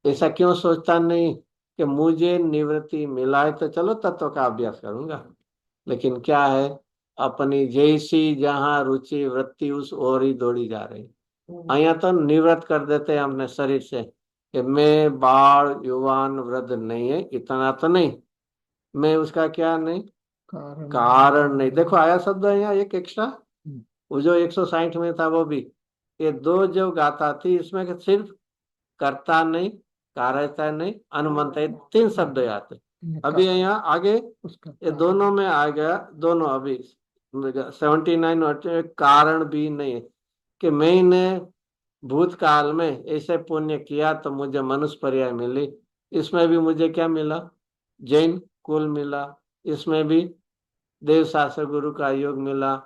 ऐसा क्यों सोचता नहीं कि मुझे निवृत्ति मिला है तो चलो तत्व का अभ्यास करूंगा। लेकिन क्या है, अपनी जैसी जहाँ रुचि वृत्ति उस ओर ही दौड़ी जा रही। यहाँ तो निवृत्त कर देते हैं हमने शरीर से कि मैं बाल युवान वृद्ध नहीं है, इतना तो नहीं, मैं उसका क्या नहीं, कारण कारण नहीं। देखो आया शब्द है यहाँ एक एक्स्ट्रा, वो जो 160 में था वो भी, ये दो जो गाथा थी इसमें कि सिर्फ कर्ता नहीं, कार्यता नहीं, अनुमंत, तीन शब्द आते। अभी यहाँ आगे उसका ये दोनों में आ गया, दोनों अभी 79 कारण भी नहीं है कि मैंने भूतकाल में ऐसे पुण्य किया तो मुझे मनुष्य पर्याय मिली, इसमें भी मुझे क्या मिला, जैन कुल मिला, इसमें भी देव शास्त्र गुरु का योग मिला।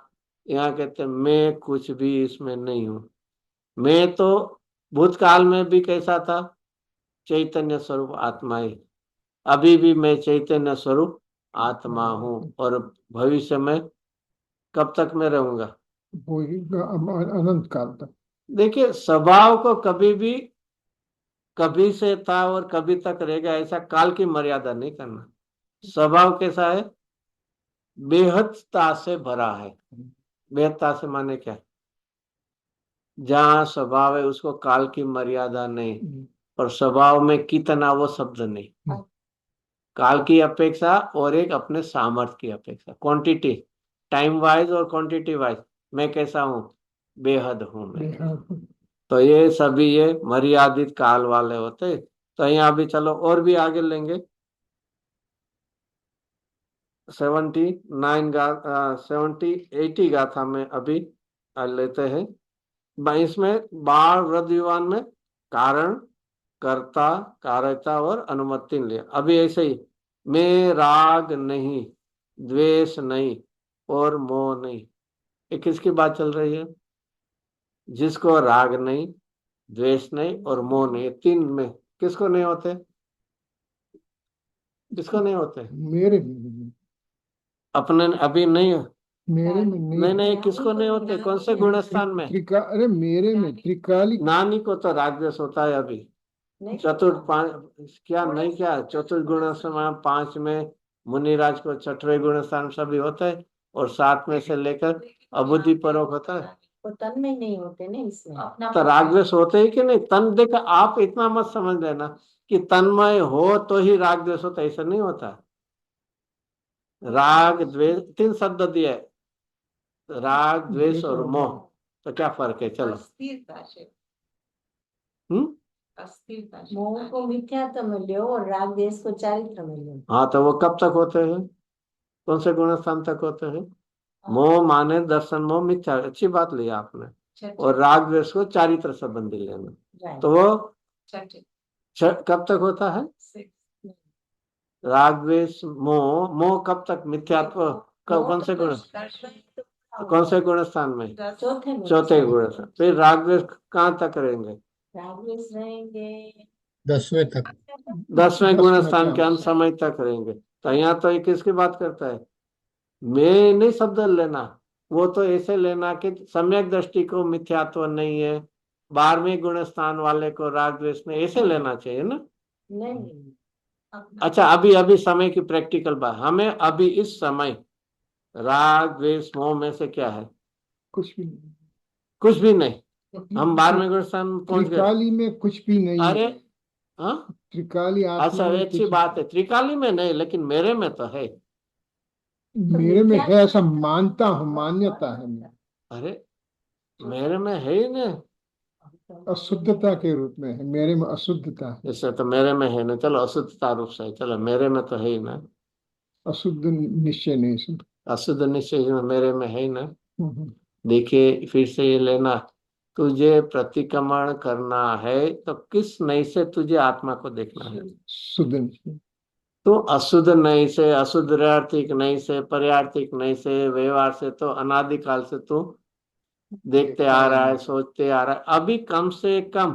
यहाँ कहते मैं कुछ भी इसमें नहीं हूँ, मैं तो भूतकाल में भी कैसा था, चैतन्य स्वरूप आत्मा ही, अभी भी मैं चैतन्य स्वरूप आत्मा हूँ। और भविष्य में कब तक मैं रहूंगा, वही अनंत काल तक। देखिए स्वभाव को कभी भी, कभी से था और कभी तक रहेगा ऐसा काल की मर्यादा नहीं करना। स्वभाव कैसा है, बेहदता से भरा है। बेहदता से माने क्या, जहाँ स्वभाव है उसको काल की मर्यादा नहीं, और स्वभाव में कितना वो शब्द नहीं, काल की अपेक्षा और एक अपने सामर्थ्य की अपेक्षा, क्वांटिटी टाइम वाइज और क्वांटिटी वाइज मैं कैसा हूँ, बेहद हूँ मैं। तो ये सभी ये मर्यादित काल वाले होते। तो यहाँ भी चलो और भी आगे लेंगे, 80 गाथा में अभी लेते हैं। इसमें बाल वृद्ध युवान में कारण, कर्ता, कार्यता और अनुमति लिया। अभी ऐसे ही मैं राग नहीं, द्वेष नहीं और मोह नहीं, ये किसकी बात चल रही है, जिसको राग नहीं, द्वेष नहीं और मोह नहीं, तीन में किसको नहीं होते, किसको नहीं होते, मेरे में अपने अभी नहीं, मेरे में नहीं नहीं किसको नहीं होते, कौन से गुण स्थान में, अरे मेरे में त्रिकाली नानी को तो राग द्वेष होता है अभी। चतुर्थ क्या नहीं, क्या चतुर्थ गुण स्थान 5 में, मुनिराज को छठवें गुण स्थान सभी होता है, और 7 में से लेकर अबुद्धि परोक होता है। वो तन में नहीं होते ना इसमें। तो राग द्वेष होते ही कि नहीं, तन देखा आप इतना मत समझ लेना कि तन्मय हो तो ही राग द्वेष होता, ऐसा नहीं होता। राग द्वेष 3 शब्द दिए, राग द्वेष और मोह, तो क्या फर्क है, चलो। अस्थिरता से, हम्म, अस्थिरता से। मोह को मिथ्यात्व में लो और राग देश को चारित्र में लो। हाँ तो वो कब तक होते हैं, कौन से गुण स्थान तक होते हैं, मोह माने दर्शन मोह मिथ्या, अच्छी बात लिया आपने, और राग द्वेष को चारित्र संबंधी लेना, तो वो कब तक होता है, राग द्वेष मोह, मोह कब तक, मिथ्यात्व कौन से गुण, कौन से गुण स्थान में, चौथे गुण स्थान। फिर राग द्वेष कहाँ तक रहेंगे, राग देश रहेंगे 10वें तक। 10वें गुण दस स्थान में के अंत समय तक रहेंगे। तो यहाँ तो ये किसकी बात करता है, मैं नहीं शब्द लेना, वो तो ऐसे लेना कि सम्यक दृष्टि को मिथ्यात्व नहीं है, 12वें गुण स्थान वाले को राग द्वेष नहीं, ऐसे लेना चाहिए ना। नहीं। अच्छा अभी अभी समय की प्रैक्टिकल बात, हमें अभी इस समय राग द्वेष मोह में से क्या है, कुछ भी नहीं। कुछ भी नहीं, हम 12वें गुण स्थान में पहुंच गए। त्रिकाली में कुछ भी नहीं अरे है। हाँ, त्रिकाली आत्मा अच्छा में अच्छी कुछ बात है, त्रिकाली में नहीं लेकिन मेरे में तो है। मेरे में है, ऐसा मानता हूँ, मान्यता है मेरी। अरे मेरे में है ही नहीं, अशुद्धता के रूप में है, मेरे में अशुद्धता है। जैसे तो मेरे में है ना, चलो अशुद्धता रूप से, चलो मेरे में तो है ही ना। अशुद्ध निश्चय नहीं सर। अशुद्ध निश्चय मेरे में है ही ना। हम्म, देखिए फिर से ये लेना, तुझे प्रतिक्रमण करना है तो किस नई से तुझे आत्मा को देखना है। शुद्ध निश्चय। तो अशुद्ध नई से, अशुद्ध आर्थिक नई से, पर्यार्थिक नई से, व्यवहार से तो अनादिकाल से तू देखते आ रहा है, सोचते आ रहा है। अभी कम से कम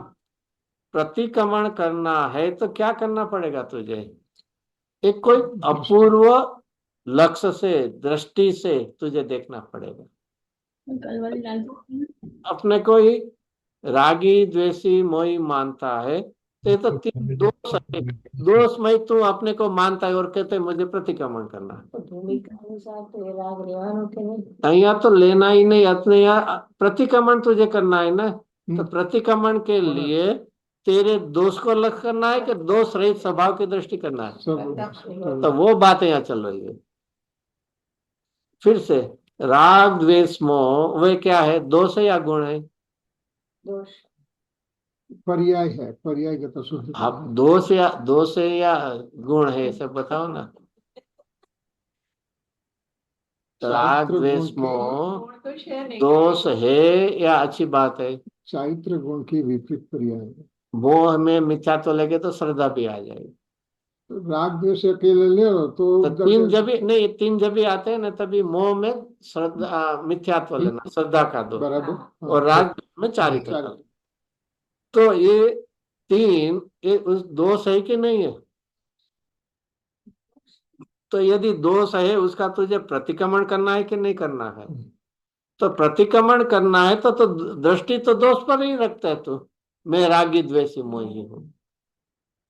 प्रतिक्रमण करना है तो क्या करना पड़ेगा तुझे? एक कोई अपूर्व लक्ष्य से, दृष्टि से तुझे देखना पड़ेगा। अपने को ही रागी द्वेषी मोही मानता है तो ये तो तीन दोष है। दोष में तू अपने को मानता है और कहते हैं मुझे प्रतिक्रमण करना है। तो भूमिका अनुसार तो ये राग રહેવાનો કે નહીં? यहाँ तो लेना ही नहीं, अपने यहाँ प्रतिक्रमण तुझे करना है ना। तो प्रतिक्रमण के लिए तेरे दोष को अलग करना है कि दोष रहित स्वभाव की दृष्टि करना है? तो वो बातें यहाँ चल रही है। फिर से राग द्वेष मोह वे क्या है, दोष है या गुण है? दोष। पर्याय है, पर्याय का तो शुद्ध। आप दोष है या गुण है, सब बताओ ना। राग चारित्र द्वेष गुण मोह तो दोष है या अच्छी बात है? चारित्र गुण की विपरीत पर्याय है। मोह में मिथ्यात्व लगे तो श्रद्धा भी आ जाएगी। राग द्वेष अकेले ले लो तो तो तीन जब नहीं, तीन जब भी आते हैं ना तभी मोह में श्रद्धा मिथ्यात्व लेना, श्रद्धा का दो, बराबर। और राग में चारित्र का। तो ये तीन ये उस दोष है कि नहीं है? तो यदि दोष है उसका तुझे प्रतिक्रमण करना है कि नहीं करना है? तो प्रतिक्रमण करना है तो दृष्टि तो दोष पर ही रखता है तू, मैं रागी द्वेषी मोही हूं।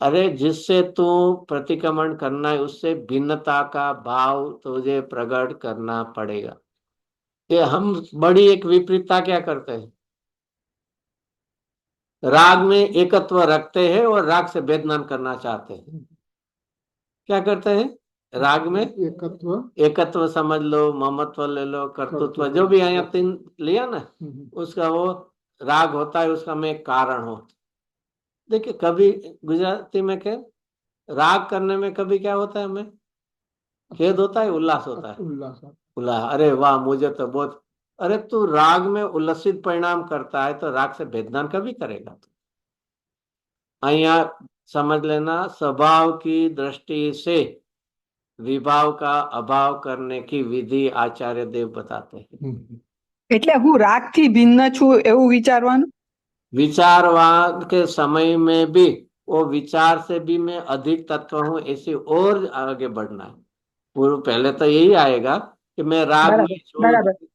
अरे जिससे तू प्रतिक्रमण करना है उससे भिन्नता का भाव तुझे प्रकट करना पड़ेगा। ये हम बड़ी एक विपरीतता क्या करते हैं, राग में एकत्व रखते हैं और राग से भेदनान करना चाहते हैं। क्या करते हैं? राग में एकत्व समझ लो, ममत्व ले लो, कर्तृत्व, जो भी यहाँ तीन लिया ना, उसका वो राग होता है, उसका मैं कारण हो। देखिए कभी गुजराती में क्या राग करने में कभी क्या होता है, हमें खेद होता है, उल्लास होता है? उल्लास। अरे वाह मुझे तो बहुत। अरे तू राग में उल्लसित परिणाम करता है तो राग से भेदनान कभी करेगा? यहाँ समझ लेना, स्वभाव की दृष्टि से विभाव का अभाव करने की विधि आचार्य देव बताते हैं। એટલે હું રાગ થી ભિન્ન છું એવું વિચારવાનું? विचारवान के समय में भी वो विचार से भी मैं अधिक तत्व हूँ ऐसे और आगे बढ़ना है। पूर्व पहले तो यही आएगा कि मैं राग में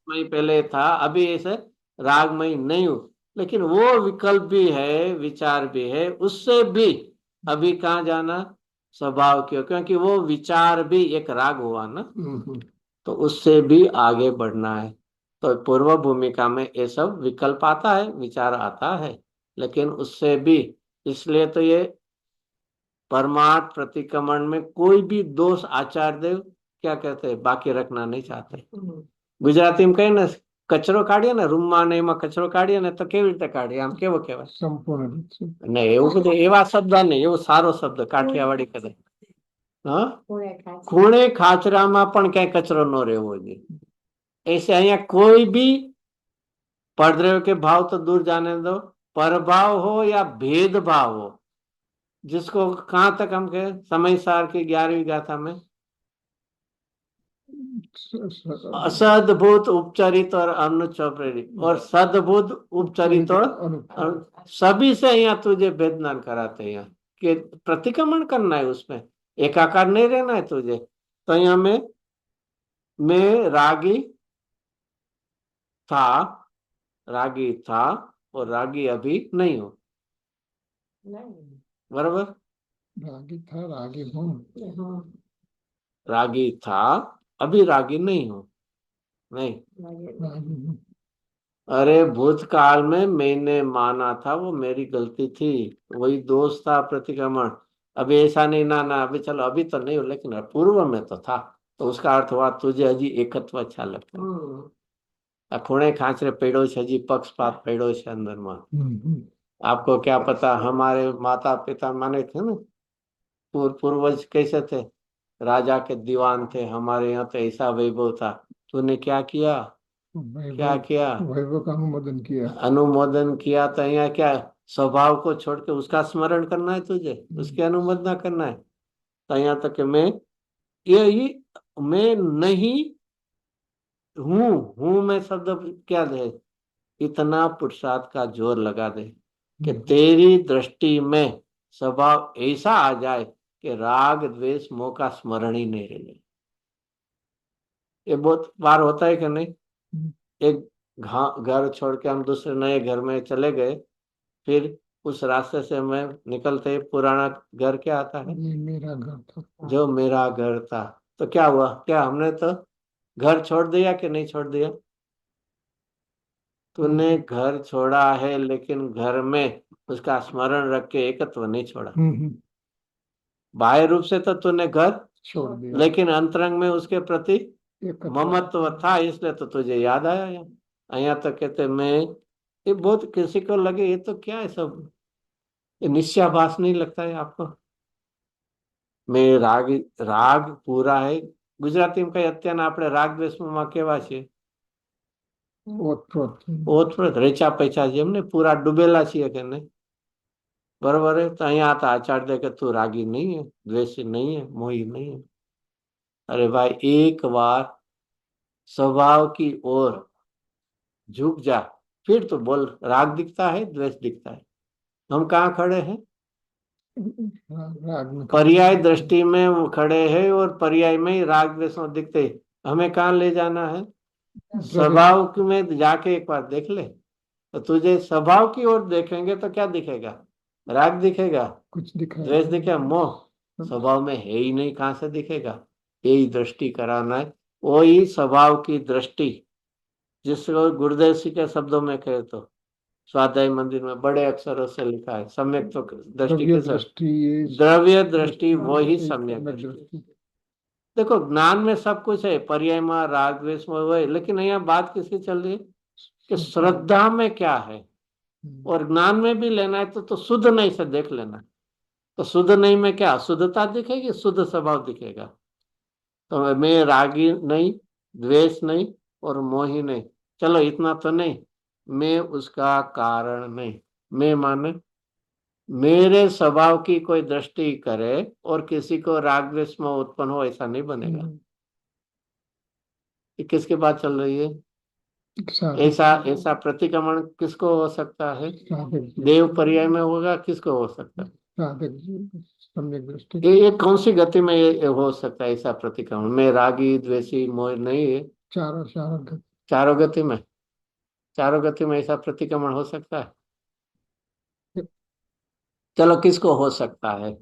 मैं पहले था, अभी ऐसे राग में नहीं हूँ, लेकिन वो विकल्प भी है, विचार भी है, उससे भी अभी कहाँ जाना, स्वभाव क्यों, क्योंकि वो विचार भी एक राग हुआ ना, तो उससे भी आगे बढ़ना है। तो पूर्व भूमिका में ये सब विकल्प आता है, विचार आता है, लेकिन उससे भी, इसलिए तो ये परमार्थ प्रतिक्रमण में कोई भी दोष आचार्य देव क्या कहते हैं, बाकी रखना नहीं चाहते। गुजराती में कहे ने कचरो काढिए ने रूमમાં ને એમાં કચરો કાઢીએ ને તો કેવી રીતે કાઢીએ, આમ કેવો કહેવાય? સંપૂર્ણ નહીં એવું બધું એવા શબ્દ નહીં, એવો સારો શબ્દ કાઠિયાવાડી કહે, હા ખૂણે ખાચરામાં પણ ક્યાંય કચરો ન રહેવો જોઈએ। ऐसे અહીંયા कोई भी परद्रव्य के भाव तो दूर जाने दो, परभाव हो या भेदभाव हो, जिसको कहाँ तक हम कहे समय सार की 11वीं गाथा में असदभूत उपचरित और अनुचरित और सदभूत उपचरित और सभी से यहाँ तुझे भेदनान कराते हैं कि प्रतिक्रमण करना है, उसमें एकाकार नहीं रहना है तुझे। तो यहाँ में मैं रागी था और रागी अभी नहीं हो, बराबर? रागी था, रागी हूँ। रागी था, अभी रागी नहीं हो, नहीं। अरे भूतकाल में मैंने माना था, वो मेरी गलती थी, वही दोष था प्रतिक्रमण। अभी ऐसा नहीं ना अभी चलो अभी तो नहीं हो, लेकिन पूर्व में तो था। तो उसका अर्थ हुआ तुझे हजी एकत्व अच्छा लगता है, खूणे खांचरे पेड़ो छे, हजी पक्षपात पेड़ो छे अंदर में। आपको क्या पता, हमारे माता पिता माने थे ना, पूर्वज कैसे थे, राजा के दीवान थे, हमारे यहाँ तो ऐसा वैभव था, तूने क्या किया? क्या वैभव किया? वैभव का अनुमोदन किया। अनुमोदन किया। तो यहाँ क्या, स्वभाव को छोड़ के उसका स्मरण करना है तुझे, उसकी अनुमोदना करना है। तो यहाँ तक कि मैं यही, मैं नहीं हूँ में शब्द क्या है, इतना पुरुषार्थ का जोर लगा दे कि तेरी दृष्टि में स्वभाव ऐसा आ जाए कि राग द्वेष मोह का स्मरण ही नहीं रहे। ये बहुत बार होता है कि नहीं? एक घर छोड़ के हम दूसरे नए घर में चले गए, फिर उस रास्ते से मैं निकलते ही पुराना घर क्या आता है, ये मेरा घर था। जो मेरा घर था। तो क्या हुआ, क्या हमने तो घर छोड़ दिया कि नहीं छोड़ दिया? तूने घर छोड़ा है, लेकिन घर में उसका स्मरण रख के एकत्व नहीं छोड़ा। बाह्य रूप से तो तूने घर छोड़ दिया, लेकिन अंतरंग में उसके प्रति एकत्व। ममत्व था, इसलिए तो तुझे याद आया। यहाँ तो कहते मैं, ये बहुत किसी को लगे ये तो क्या है सब, ये निश्चयाभास नहीं लगता है आपको? मैं राग, राग पूरा है। गुजराती में कई અત્યારના આપણે રાગ દ્વેષમાં કેવા છીએ? ઓતપ્રોત. ઓતપ્રોત રેચા પૈસા જેમ ને પૂરા ડૂબેલા છીએ કે નહીં? बराबर है। तो અહીંયા आता आचार दे के तू रागी नहीं है, द्वेषी नहीं है, मोही नहीं है। अरे भाई एक बार स्वभाव की ओर झुक जा, फिर तो बोल राग दिखता है, द्वेष दिखता है। हम कहाँ खड़े हैं? राग में पर्याय दृष्टि में वो खड़े हैं और पर्याय में ही राग द्वेष दिखते हैं। हमें कहाँ ले जाना है? स्वभाव में जाके एक बार देख ले, तो तुझे स्वभाव की ओर देखेंगे तो क्या दिखेगा? राग दिखेगा, कुछ दिखा, द्वेष दिखेगा, मोह स्वभाव में है ही नहीं, कहाँ से दिखेगा? यही दृष्टि कराना है, वही स्वभाव की दृष्टि, जिसको गुरुदेव जी के शब्दों में कहे तो स्वाध्याय मंदिर में बड़े अक्षरों से लिखा है, सम्यक तो दृष्टि द्रव्य के साथ दृष्टि, द्रव्य दृष्टि वही सम्यक दृष्टि। दृष्टि। देखो ज्ञान में सब कुछ है, पर्याय में राग द्वेष में वही, लेकिन यहाँ बात किसकी चल रही है कि श्रद्धा में क्या है। और ज्ञान में भी लेना है तो शुद्ध नहीं से देख लेना। तो शुद्ध नहीं में क्या शुद्धता दिखेगी, शुद्ध स्वभाव दिखेगा। तो मैं रागी नहीं, द्वेष नहीं और मोही नहीं, चलो इतना तो नहीं, मैं उसका कारण नहीं। मैं माने मेरे स्वभाव की कोई दृष्टि करे और किसी को राग द्वेष में उत्पन्न हो, ऐसा नहीं बनेगा। ये किसकी बात चल रही है? ऐसा ऐसा प्रतिक्रमण किसको हो सकता है? देव पर्याय में होगा, किसको हो सकता है? सम्यक दृष्टि। ये कौन सी गति में ये हो सकता है ऐसा प्रतिक्रमण? में रागी द्वेषी मोह नहीं है, चारों चारों गति। चारों गति में, चारों गति में ऐसा प्रतिक्रमण हो सकता है? चलो किसको हो सकता है?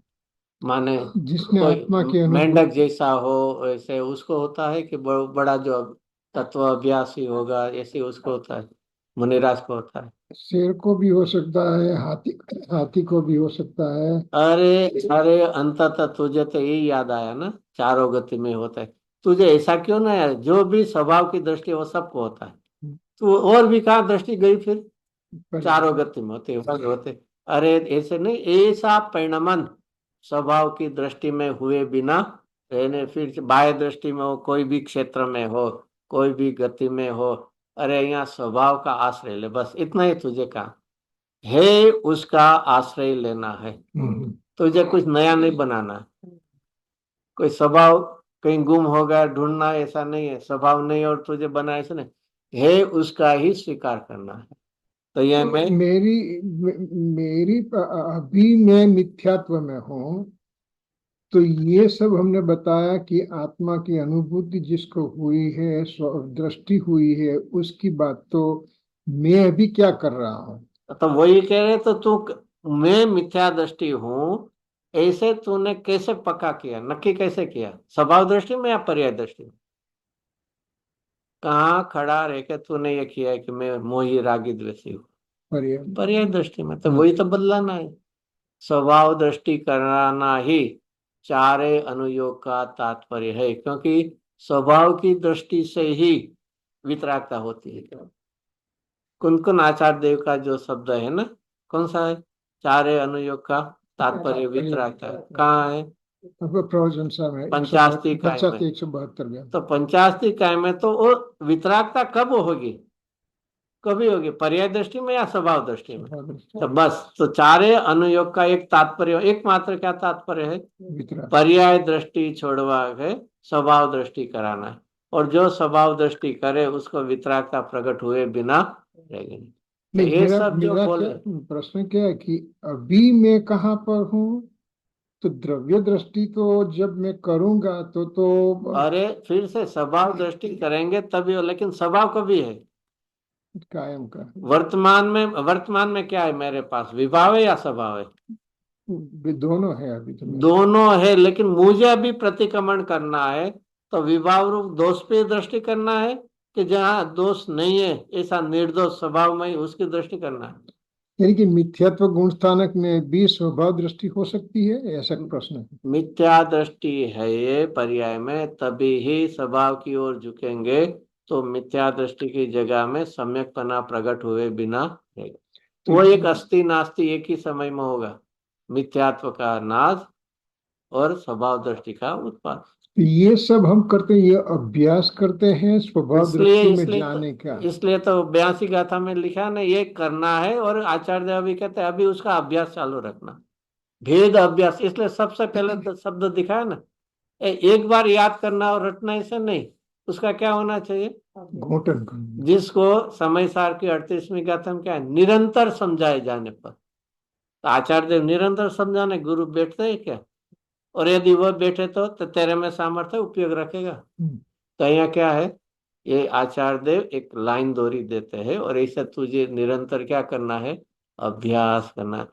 माने जिसने कोई आत्मा के मेंढक जैसा हो ऐसे उसको होता है कि बड़ा जो तत्व अभ्यासी होगा ऐसे उसको होता है? मुनिराज को होता है? शेर को भी हो सकता है, हाथी को भी हो सकता है। अरे अरे अंततः तुझे तो यही याद आया ना, चारों गति में होता है। तुझे ऐसा क्यों ना है, जो भी स्वभाव की दृष्टि वो सबको होता है। तो और भी कहाँ दृष्टि गई फिर? चारों गति में होते। अरे ऐसे नहीं, ऐसा परिणमन स्वभाव की दृष्टि में हुए बिना रहने, फिर बाह्य दृष्टि में हो, कोई भी क्षेत्र में हो, कोई भी गति में हो, अरे यहाँ स्वभाव का आश्रय ले, बस इतना ही तुझे काम है, उसका आश्रय लेना है। तुझे कुछ नया नहीं बनाना है। कोई स्वभाव कहीं गुम हो गया ढूंढना, ऐसा नहीं है। स्वभाव नहीं और तुझे बना, ऐसा नहीं है, उसका ही स्वीकार करना है। तो यह मैं मेरी अभी मैं मिथ्यात्व में हूँ, तो ये सब हमने बताया कि आत्मा की अनुभूति जिसको हुई है, दृष्टि हुई है, उसकी बात तो मैं अभी क्या कर रहा हूँ? तो वही कह रहे, तो तू मैं मिथ्या दृष्टि हूँ ऐसे तूने कैसे पक्का किया, नक्की कैसे किया? स्वभाव दृष्टि में या पर्याय दृष्टि में? कहाँ खड़ा रह के तूने ये किया है कि मैं मोही रागी द्वेषी हूँ? पर्याय दृष्टि में। तो वही तो बदलाना है, स्वभाव दृष्टि कराना ही चारे अनुयोग का तात्पर्य है। क्योंकि स्वभाव की दृष्टि से ही वितरागता होती है। कुन आचार्य देव का जो शब्द है ना, कौन सा है? चारे अनुयोग का तात्पर्य वितरागता है। कहाँ है? प्रवचन में 85 इकाई में। 172 में तो 85 इकाई में तो वो वितरागता कब होगी, कभी होगी, पर्याय दृष्टि में या स्वभाव दृष्टि में? तो बस, तो चारे अनुयोग का एक तात्पर्य, एकमात्र क्या तात्पर्य है? वितराग। पर्याय दृष्टि छोड़वा है, स्वभाव दृष्टि कराना है। और जो स्वभाव दृष्टि करे उसको वितरागता प्रकट हुए बिना रहेगी नहीं। तो नहीं, ये सब जो मेरा बोले, प्रश्न क्या है कि अभी मैं कहाँ पर हूँ? तो द्रव्य दृष्टि तो जब मैं करूंगा तो अरे फिर से स्वभाव दृष्टि करेंगे तभी हो, लेकिन स्वभाव कभी है? कायम का वर्तमान में क्या है मेरे पास, विभाव है या स्वभाव है? भी दोनों है अभी तो मेरे। दोनों है, लेकिन मुझे अभी प्रतिक्रमण करना है, तो विभाव रूप दोष पे दृष्टि करना है कि जहाँ दोष नहीं है ऐसा निर्दोष स्वभाव में ही उसकी दृष्टि करना है। यानी कि मिथ्यात्व गुण स्थानक में भी स्वभाव दृष्टि हो सकती है, ऐसा प्रश्न है। मिथ्या दृष्टि है ये पर्याय में, तभी ही स्वभाव की ओर झुकेंगे, तो मिथ्या दृष्टि की जगह में सम्यकपना प्रकट हुए बिना रहेगा। तो वो एक अस्थि नास्ति एक ही समय में होगा, मिथ्यात्व का नाश और स्वभाव दृष्टि का उत्पाद। तो ये सब हम करते हैं, ये अभ्यास करते हैं स्वभाव दृष्टि में जाने का। इसलिए तो 82 गाथा में लिखा ना, ये करना है। और आचार्य देव भी कहते हैं अभी उसका अभ्यास चालू रखना, भेद अभ्यास। इसलिए सबसे पहले शब्द दिखाया ना, एक बार याद करना और रटना ऐसा नहीं, उसका क्या होना चाहिए? घोटन। जिसको समय सार की 38वीं गाथा में क्या है, निरंतर समझाए जाने पर। तो आचार्य देव निरंतर समझाने, गुरु बैठते हैं क्या? और यदि वह बैठे तो तेरे में सामर्थ्य उपयोग रखेगा। तो यहाँ क्या है, ये आचार्य देव एक लाइन दोरी देते हैं, और ऐसा तुझे निरंतर क्या करना है, अभ्यास करना है।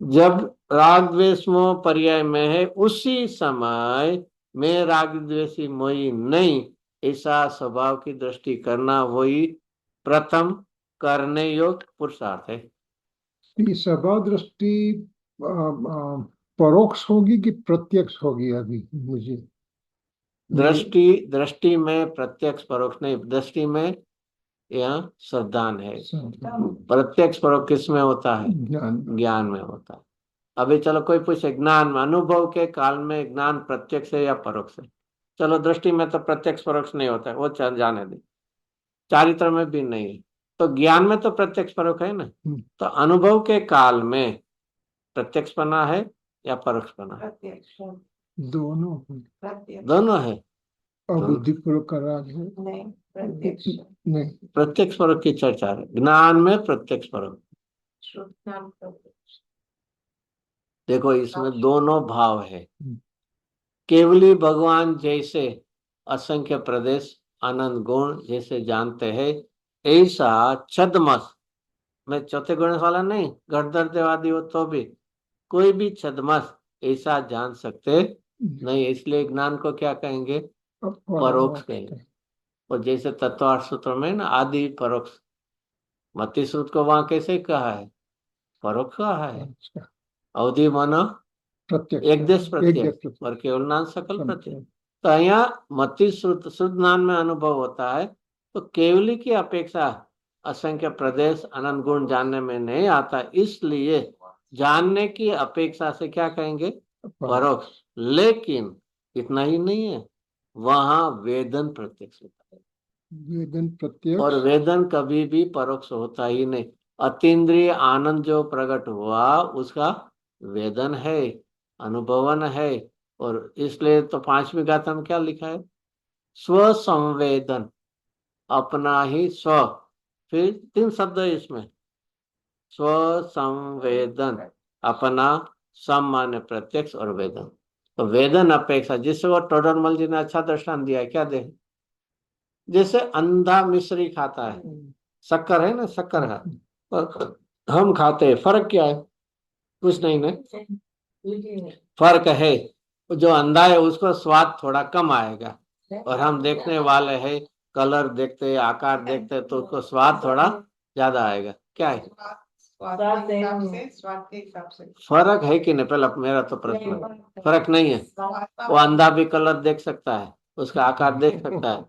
जब राग द्वेष मोह पर्याय में है, उसी समय मैं राग द्वेषी मोही नहीं, ऐसा स्वभाव की दृष्टि करना वही प्रथम करने योग्य पुरुषार्थ है। ये स्वभाव दृष्टि परोक्ष होगी कि प्रत्यक्ष होगी? अभी मुझे दृष्टि में प्रत्यक्ष परोक्ष नहीं, दृष्टि में यह सावधान है। प्रत्यक्ष परोक्ष किस में होता है? ज्ञान में होता है। अभी चलो कोई पूछे ज्ञान में, अनुभव के काल में ज्ञान प्रत्यक्ष है या परोक्ष है? चलो दृष्टि में तो प्रत्यक्ष परोक्ष नहीं होता है, वो जाने दे। चारित्र में भी नहीं है, तो ज्ञान में तो प्रत्यक्ष परोक्ष है ना। तो अनुभव के काल में प्रत्यक्षपना है या परोक्षपना है? दोनों है। अबुद्धिपूर्वक का राग है। नहीं, प्रत्यक्ष परोक्ष की चर्चा है, ज्ञान में प्रत्यक्ष परोक्ष। देखो इसमें दोनों भाव है। केवली भगवान जैसे असंख्य प्रदेश आनंद गुण जैसे जानते हैं, ऐसा छद्मस, मैं चौथे गुण वाला नहीं, गढ़दर्देवादी हो तो भी, कोई भी छद्मस ऐसा जान सकते नहीं। इसलिए ज्ञान को क्या कहेंगे? परोक्ष कहेंगे। और जैसे तत्वार्थ सूत्र में ना आदि परोक्ष, मति सूत्र को वहां कैसे कहा है? परोक्ष कहा है। अवधि मानो एक देश प्रत्यक्ष और केवल नाम सकल प्रत्यक्ष। तो यहाँ मति शुद्ध नाम में अनुभव होता है, तो केवली की अपेक्षा असंख्य प्रदेश अनंत गुण जानने में नहीं आता, इसलिए जानने की अपेक्षा से क्या कहेंगे? परोक्ष। लेकिन इतना ही नहीं है, वहां वेदन प्रत्यक्ष होता है। वेदन प्रत्यक्ष, और वेदन कभी भी परोक्ष होता ही नहीं। अतीन्द्रिय आनंद जो प्रकट हुआ उसका वेदन है, अनुभवन है। और इसलिए तो 5वीं गाथा में क्या लिखा है? स्व संवेदन, अपना ही स्व। फिर 3 शब्द है इसमें, स्व संवेदन, अपना, सम माने प्रत्यक्ष और वेदन। तो वेदन अपेक्षा, जिससे वो टोडरमल जी ने अच्छा दृष्टांत दिया है, क्या दे? जैसे अंधा मिश्री खाता है, शक्कर है ना, शक्कर है, और हम खाते हैं, फर्क क्या है? कुछ नहीं ना, फर्क है। जो अंधा है उसको स्वाद थोड़ा कम आएगा, और हम देखने वाले हैं, कलर देखते हैं, आकार देखते हैं, तो उसको स्वाद थोड़ा ज्यादा आएगा। क्या है फर्क है कि नहीं? पहले मेरा तो प्रश्न, फर्क नहीं है। वो अंधा भी कलर देख सकता है, उसका आकार देख सकता है।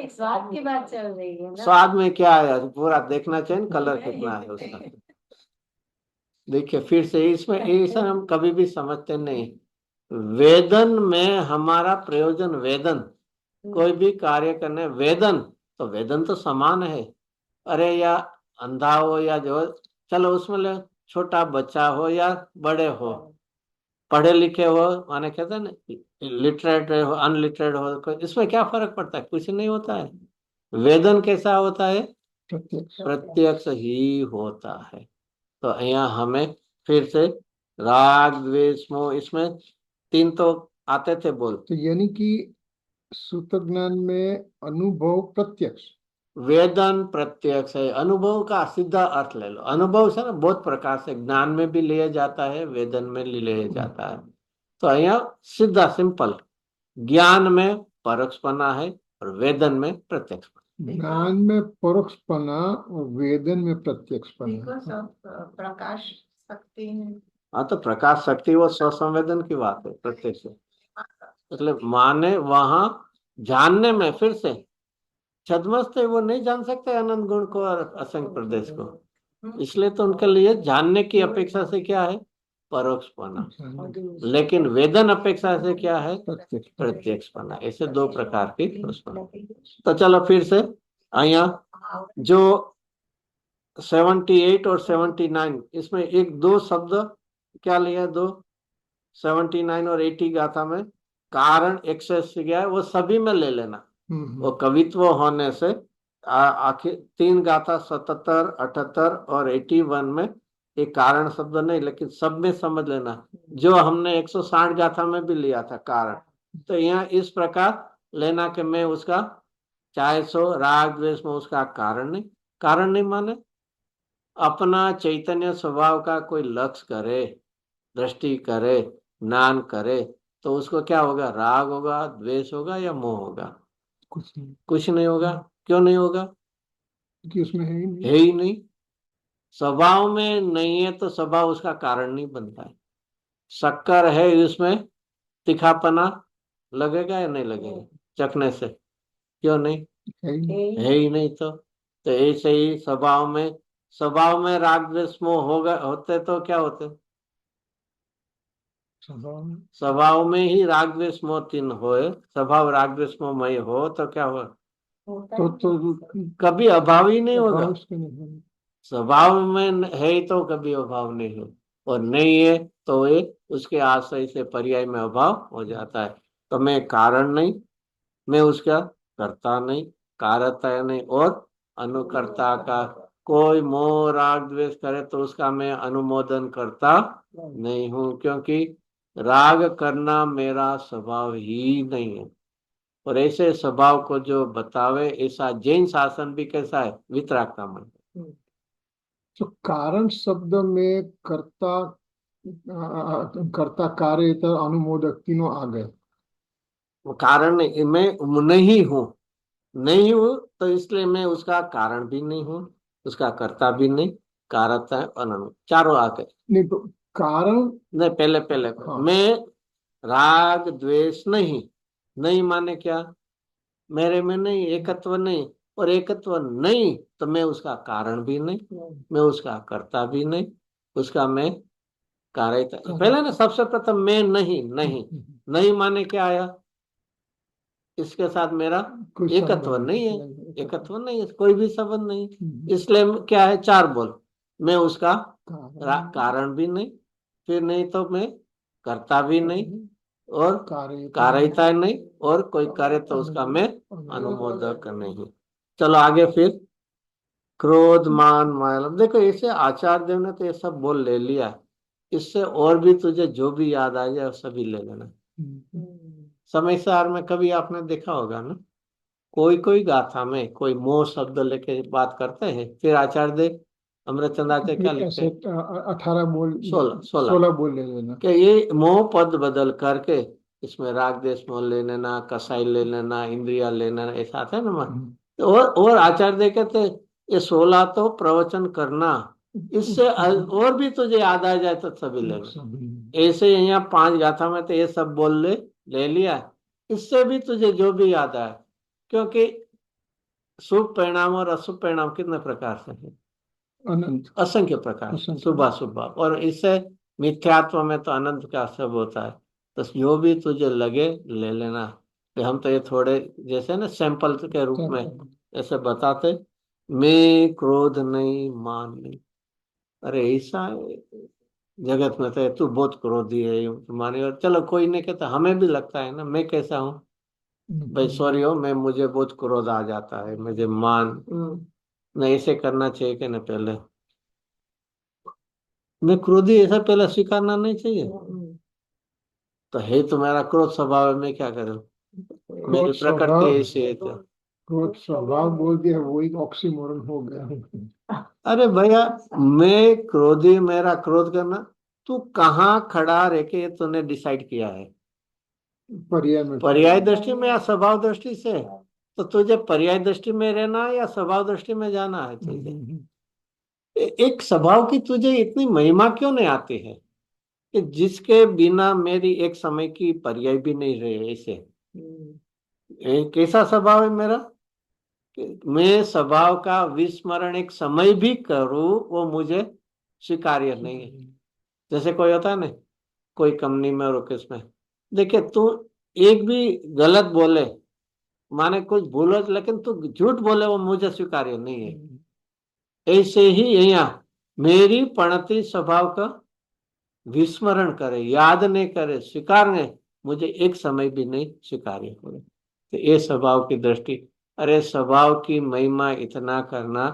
स्वाद की बात चल रही है ना। स्वाद में क्या है, पूरा देखना चाहिए, कलर कितना है उसका। देखिए फिर से, इसमें ऐसा हम कभी भी समझते नहीं, वेदन में हमारा प्रयोजन वेदन, कोई भी कार्य करने वेदन, तो वेदन तो समान है। अरे या अंधा हो या जो, चलो उसमें ले, छोटा बच्चा हो या बड़े हो, पढ़े लिखे हो, माने कहते हैं ना लिटरेट हो अनलिटरेट हो, इसमें क्या फर्क पड़ता है? कुछ नहीं होता है। वेदन कैसा होता है? प्रत्यक्ष। प्रत्यक्ष ही होता है। तो यहाँ हमें फिर से राग द्वेष मोह, इसमें तीन तो आते थे बोल। तो यानी कि सुत ज्ञान में अनुभव प्रत्यक्ष, वेदन प्रत्यक्ष है। अनुभव का सीधा अर्थ ले लो। अनुभव से ना बहुत प्रकार से ज्ञान में भी लिया जाता है, वेदन में भी लिया जाता है। तो यहाँ सीधा सिंपल, ज्ञान में परोक्षपना है और वेदन में प्रत्यक्षपना। ज्ञान में परोक्षपना और वेदन में प्रत्यक्षपना। बिकॉज ऑफ प्रकाश शक्ति है। हाँ, तो प्रकाश शक्ति वो स्वसंवेदन की बात है, प्रत्यक्ष। मतलब माने वहां जानने में फिर से छद्मस्त है, वो नहीं जान सकते अनंत गुण को और असंख्य प्रदेश को। इसलिए तो उनके लिए जानने की अपेक्षा से क्या है? परोक्षपना। लेकिन वेदन अपेक्षा से क्या है? प्रत्यक्षपना। ऐसे दो प्रकार की परोक्षपना। तो चलो फिर से यहाँ जो 78 और 79, इसमें एक दो शब्द क्या लिया? दो 79 और 80 गाथा में कारण एक्सेस से गया है, वो सभी में ले लेना। वो कवित्व होने से आखिर तीन गाथा 77, 78 और 81 में एक कारण शब्द नहीं, लेकिन सब में समझ लेना, जो हमने 160 गाथा में भी लिया था कारण। तो यहाँ इस प्रकार लेना कि मैं उसका चाहे सो राग द्वेष में उसका कारण नहीं माने, अपना चैतन्य स्वभाव का कोई लक्ष्य करे, दृष्टि करे, ज्ञान करे, तो उसको क्या होगा? राग होगा, द्वेष होगा या मोह होगा? कुछ नहीं होगा। क्यों नहीं होगा? कि उसमें है ही नहीं। है ही नहीं। स्वभाव में नहीं है तो स्वभाव उसका कारण नहीं बनता है। शक्कर है, उसमें तीखापना लगेगा या नहीं लगेगा चखने से? क्यों नहीं? है ही नहीं। तो ऐसे ही स्वभाव में राग द्वेष मोह होते तो क्या होते? स्वभाव में ही राग द्वेष मोह तीन होए, स्वभाव राग द्वेष मोहमय हो तो क्या हो? तो कभी अभाव ही नहीं होगा। अभाव उसके नहीं होगा। स्वभाव में है तो कभी अभाव नहीं हो, और नहीं है तो ये उसके आश्रय से पर्याय में अभाव हो जाता है। तो मैं कारण नहीं, मैं उसका कर्ता नहीं, कारता नहीं, और अनुकर्ता का कोई मोह राग द्वेष करे तो उसका मैं अनुमोदन करता नहीं हूं, क्योंकि राग करना मेरा स्वभाव ही नहीं है। और ऐसे स्वभाव को जो बतावे, ऐसा जैन शासन भी कैसा है? वितरागता मन। तो कारण शब्द में कर्ता कार्य इतर अनुमोदक तीनों आ गए। वो कारण नहीं, मैं नहीं हूं तो इसलिए मैं उसका कारण भी नहीं हूं, उसका कर्ता भी नहीं, कारता है अननु, चारों आ गए। नहीं तो कारण नहीं, पहले हाँ। मैं राग द्वेष नहीं माने क्या? मेरे में नहीं, एकत्व नहीं, और एकत्व नहीं तो मैं उसका कारण भी नहीं, मैं उसका कर्ता भी नहीं, उसका मैं कार्य। पहले ना सबसे प्रथम मैं नहीं माने क्या आया? इसके साथ मेरा कोई एकत्व संबंध नहीं है, नहीं। एकत्व नहीं है, कोई भी संबंध नहीं। इसलिए क्या है? चार बोल, मैं उसका कारण भी नहीं, फिर नहीं तो मैं कर्ता भी नहीं, और कार्यता नहीं, और कोई करे तो उसका मैं अनुमोदक नहीं। चलो आगे फिर क्रोध मान माया। देखो ऐसे आचार्य देव ने तो ये सब बोल ले लिया, इससे और भी तुझे जो भी याद आ जाए सभी ले लेना। समय सार में कभी आपने देखा होगा ना, कोई गाथा में कोई मोह शब्द लेके बात करते हैं, फिर आचार्य देव अमृतचंद्राचार्य क्या लिखते हैं? 18 बोल 16 बोल ले लेना कि ये मोह पद बदल करके इसमें राग देश मोह ले लेना, कसाई ले लेना, इंद्रिया ले लेना, ऐसा आता है ना मन। और आचार्य देव कहते ये 16 तो प्रवचन करना, इससे और भी तुझे याद आ जाए तो सभी लेना। ऐसे यहाँ 5 गाथा में तो ये सब बोल ले लिया, इससे भी तुझे जो भी याद आए, क्योंकि शुभ परिणाम और अशुभ परिणाम कितने प्रकार से है? अनंत असंख्य प्रकार, शुभ अशुभ। और इससे मिथ्यात्व में तो अनंत का सब होता है। तो जो भी तुझे लगे ले लेना। कि हम तो ये थोड़े जैसे ना सैंपल के रूप में ऐसे बताते, मैं क्रोध नहीं, मान नहीं। अरे ऐसा जगत में तो तू बहुत क्रोधी है यूं माने, और चलो कोई नहीं कहता, हमें भी लगता है ना मैं कैसा हूँ भाई, सॉरी हो, मैं मुझे बहुत क्रोध आ जाता है, मुझे मान नहीं ऐसे करना चाहिए कि ना, पहले मैं क्रोधी ऐसा पहले स्वीकारना नहीं चाहिए। तो है तो मेरा क्रोध स्वभाव है, मैं क्या करूं, मेरी क्रोध प्रकृति स्वभाव, ऐसी है तो। क्रोध स्वभाव बोल दिया, वही ऑक्सीमोरन हो गया। अरे भैया, मैं क्रोधी, मेरा क्रोध करना, तू कहाँ खड़ा रह के ये तूने डिसाइड किया है? पर्याय में पर्याय दृष्टि में या स्वभाव दृष्टि से? तो तुझे पर्याय दृष्टि में रहना है या स्वभाव दृष्टि में जाना है तुझे? एक स्वभाव की तुझे इतनी महिमा क्यों नहीं आती है कि जिसके बिना मेरी एक समय की पर्याय भी नहीं रहे? ऐसे कैसा स्वभाव है मेरा कि मैं स्वभाव का विस्मरण एक समय भी करूं, वो मुझे स्वीकार्य नहीं है। जैसे कोई होता है ना, कोई कंपनी में और किसमें, देखिए तू एक भी गलत बोले, माने कुछ भूलो, लेकिन तू झूठ बोले, वो मुझे स्वीकार्य नहीं है। ऐसे ही यहाँ मेरी पणति स्वभाव का विस्मरण करे, याद नहीं करे, स्वीकार नहीं, मुझे एक समय भी नहीं स्वीकार्य हो। तो ये स्वभाव की दृष्टि। अरे स्वभाव की महिमा इतना करना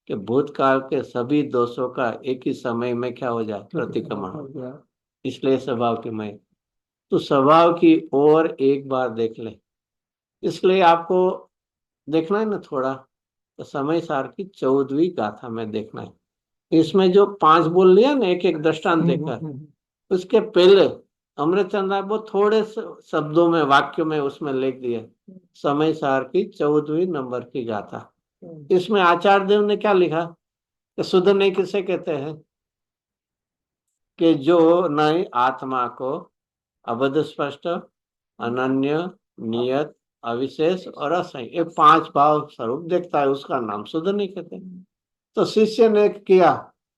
कि भूतकाल के सभी दोषों का एक ही समय में क्या हो जाए, प्रतिक्रमण हो जाए। इसलिए स्वभाव की महिमा, तो स्वभाव की ओर एक बार देख ले। इसलिए आपको देखना है ना थोड़ा, तो समय सार की 14वीं गाथा में देखना है। इसमें जो 5 बोल लिया ना, एक एक दृष्टांत देकर, उसके पहले अमृतचंद्र वो थोड़े शब्दों में, वाक्यों में उसमें लिख दिया, समय सार की 14वीं नंबर की गाथा। इसमें आचार्य देव ने क्या लिखा कि शुद्ध नहीं किसे कहते हैं? कि जो नए आत्मा को अबद्ध स्पष्ट, अनन्य, नियत, अविशेष और असंग, ये 5 भाव स्वरूप देखता है, उसका नाम शुद्ध नहीं कहते। तो शिष्य ने किया,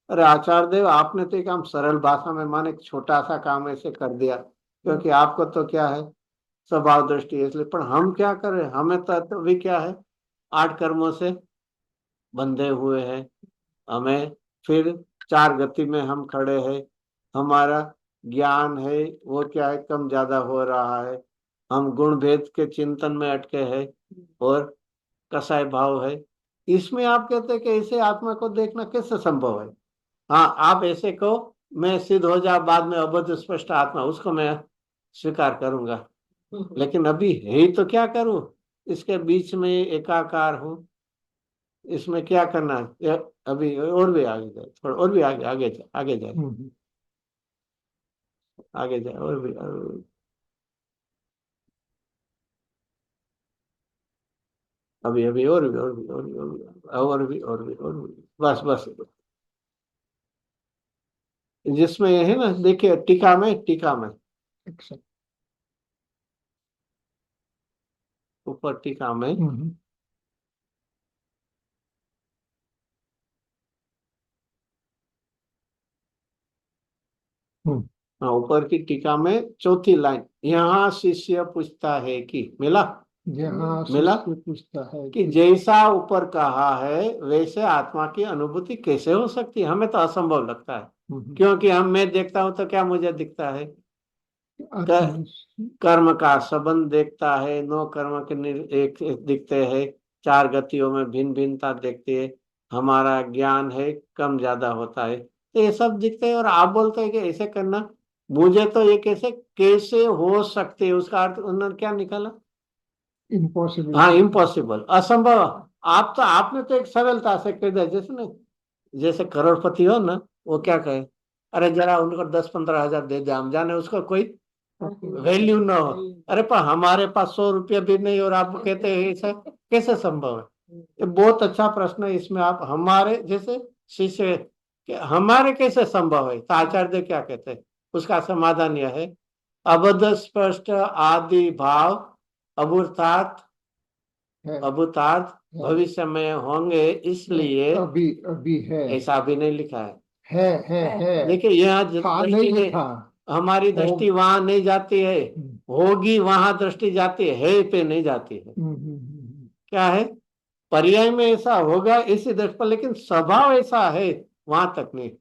अरे आचार्य देव आपने तो एक काम सरल भाषा में, माने एक छोटा सा काम ऐसे कर दिया, क्योंकि आपको तो क्या है स्वभाव दृष्टि है, इसलिए। पर हम क्या करें, हमें तो भी क्या है 8 कर्मों से बंधे हुए हैं, हमें फिर 4 गति में हम खड़े हैं, हमारा ज्ञान है वो क्या है कम ज्यादा हो रहा है, हम गुण भेद के चिंतन में अटके हैं और कसाय भाव है। इसमें आप कहते हैं कि ऐसे आत्मा को देखना कैसे संभव है? हाँ, आप ऐसे कहो मैं सिद्ध हो जा बाद में अबद्ध स्पष्ट आत्मा, उसको मैं स्वीकार करूंगा, लेकिन अभी है ही तो क्या करूं, इसके बीच में एकाकार हूं। इसमें क्या करना है? अभी और भी आगे जाए, थोड़ा और भी आगे आगे जाए, आगे जाए, आगे जाए, और भी अभी अभी और भी और भी और भी और भी और भी और भी और भी, बस बस। जिसमें है ना, देखिए टीका में, टीका में ऊपर टीका में हाँ, ऊपर की टीका में 4थी लाइन, यहाँ शिष्य पूछता है कि मिला, यहाँ मिला शिष्य पूछता है कि जैसा ऊपर कहा है वैसे आत्मा की अनुभूति कैसे हो सकती है? हमें तो असंभव लगता है, क्योंकि हम, मैं देखता हूं तो क्या मुझे दिखता है? कर्म का संबंध देखता है, 9 कर्म के एक दिखते हैं, 4 गतियों में भिन्न भिन्नता देखती है, हमारा ज्ञान है कम ज्यादा होता है, तो ये सब दिखते हैं। और आप बोलते हैं कि ऐसे करना, मुझे तो ये कैसे कैसे हो सकते है, उसका अर्थ उन्होंने क्या निकाला? इम्पॉसिबल। हाँ, इम्पॉसिबल, असंभव। आप तो, आपने तो एक सरलता से कह दिया, जैसे ना, जैसे करोड़पति हो ना, वो क्या कहे, अरे जरा उनको 10-15 हजार दे दे, हम जाने उसका कोई वैल्यू ना हो। अरे पर हमारे पास 100 रुपया भी नहीं, और आप कहते हैं ऐसा कैसे संभव है? ये बहुत अच्छा प्रश्न है। इसमें आप हमारे जैसे शिष्य कि हमारे कैसे संभव है, तो आचार्य देव क्या कहते हैं? उसका समाधान यह है, अबद्ध स्पष्ट आदि भाव अभूतार्थ, अभूतार्थ भविष्य में होंगे, इसलिए अभी है, ऐसा भी नहीं लिखा है। है देखिए यहाँ था नहीं था, हमारी दृष्टि वहां नहीं जाती है, होगी वहां दृष्टि जाती है पे नहीं जाती है। क्या है, पर्याय में ऐसा होगा इसी दृष्टि पर, लेकिन स्वभाव ऐसा है वहां तक नहीं।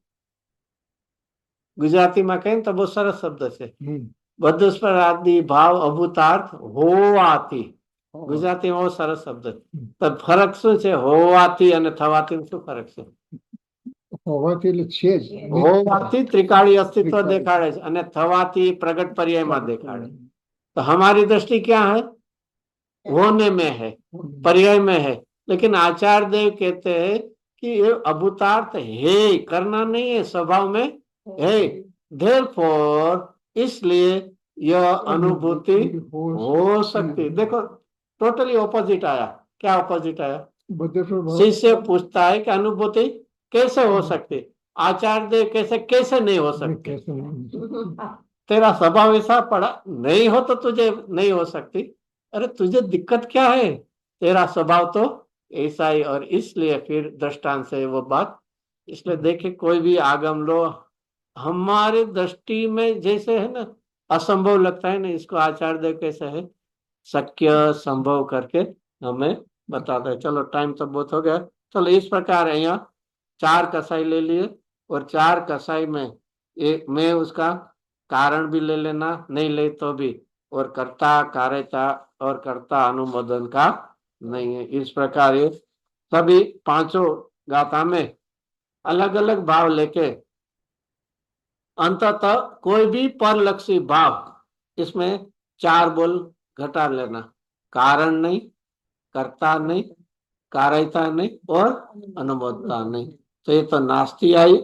ગુજરાતીમાં કહીએ તો બહુ સરસ શબ્દ છે, બદસ્પરાદી ભાવ અભૂતાર્થ હોવાથી. ગુજરાતીમાં બહુ સરસ શબ્દ છે. તો ફરક શું છે હોવાથી અને થવાથી? શું ફરક છે? હોવાથી એટલે છે જ. હોવાથી ત્રિકાળી अस्तित्व त्रिकाली। દેખાડે છે અને થવાથી प्रगट पर्यायમાં દેખાડે। तो हमारी दृष्टि क्या है, होने में है, पर्याय में है। लेकिन आचार्य देव कहते हैं कि ये अभूतार्थ है, करना नहीं है, स्वभाव में है। Therefore, इसलिए यह अनुभूति हो सकती। देखो टोटली ऑपोजिट आया। क्या ऑपोजिट आया? शिष्य पूछता है कि अनुभूति कैसे हो सकती, आचार्य देव कैसे कैसे नहीं हो सकती। तेरा स्वभाव ऐसा पड़ा नहीं हो तो तुझे नहीं हो सकती। अरे तुझे दिक्कत क्या है, तेरा स्वभाव तो ऐसा ही। और इसलिए फिर दृष्टांत से वो बात, इसलिए देखे कोई भी आगम लो, हमारे दृष्टि में जैसे है ना असंभव लगता है ना, इसको आचार्य देव कैसे है शक्य संभव करके हमें बताता है। चलो टाइम तो बहुत हो गया। चलो इस प्रकार है, यहाँ 4 कसाई ले लिए और 4 कसाई में एक में उसका कारण भी ले लेना, नहीं ले तो भी, और कर्ता कार्यता और कर्ता अनुमोदन का नहीं है। इस प्रकार ये सभी 5 गाथा में अलग अलग भाव लेके अंततः कोई भी परलक्षी भाव इसमें 4 बोल घटा लेना, कारण नहीं, कर्ता नहीं, कार्यता नहीं और अनुमोदता नहीं। तो ये तो नास्ति आई।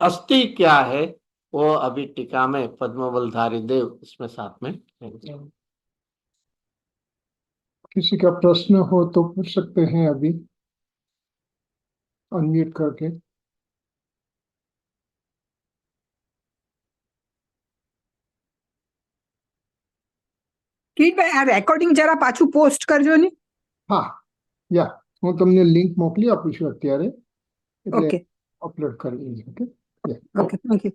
अस्थि क्या है वो अभी टीका में पद्मबलधारी देव इसमें साथ में है। किसी का प्रश्न हो तो पूछ सकते हैं अभी, अनम्यूट करके। કિરીટભાઈ આ રેકોર્ડિંગ જરા પાછું પોસ્ટ કરજો ને. હા, યા હું તમને લિંક મોકલી આપું છું અત્યારે, એટલે ઓકે અપલોડ કરી દઈશ. Okay, okay thank you.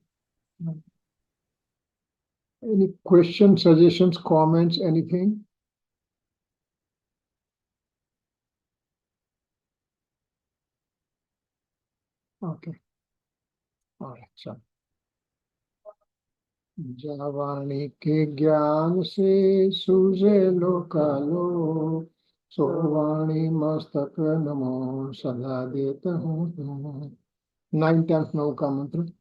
Any question, suggestions, comments, anything? Okay, alright, चलो। जावाणी के ज्ञान से सूझे लोकालो, सोवाणी मस्तक नमो सदा देता हूँ। 9 टाइम्स 9 का मंत्र।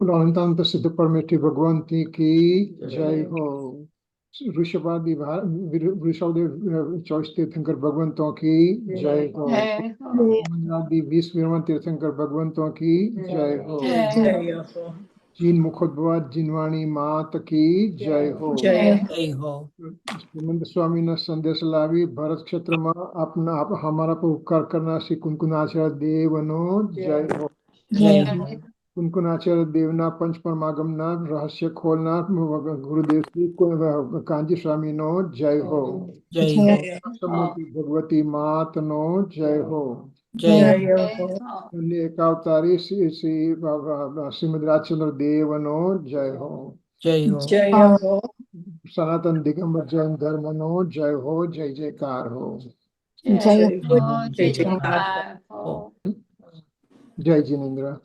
अनंत सिद्ध परमेष्ठी भगवंती की जय हो। ऋषभादि वृषभदेव 24 तीर्थंकर भगवंतों की जय हो। आदि 20 तीर्थंकर भगवंतों की जय हो। जिन मुखोद्भव जिनवाणी मात की जय हो। श्रीमंत स्वामी ने संदेश लावी भरत क्षेत्र में अपना हमारा पर उपकार करना श्री कुनकुनाचार्य देवनो जय हो। कुनकुनाचार्य देवना पंच परमागमना रहस्य खोलना गुरुदेव श्री कांजी स्वामी नो जय हो। भगवती मात नो जय हो। एकावतारी श्री श्रीमद राजचंद्र देव नो जय हो। सनातन दिगंबर जैन धर्म नो जय हो। जय जयकार हो। जय जयकार हो। जय जिनेन्द्र।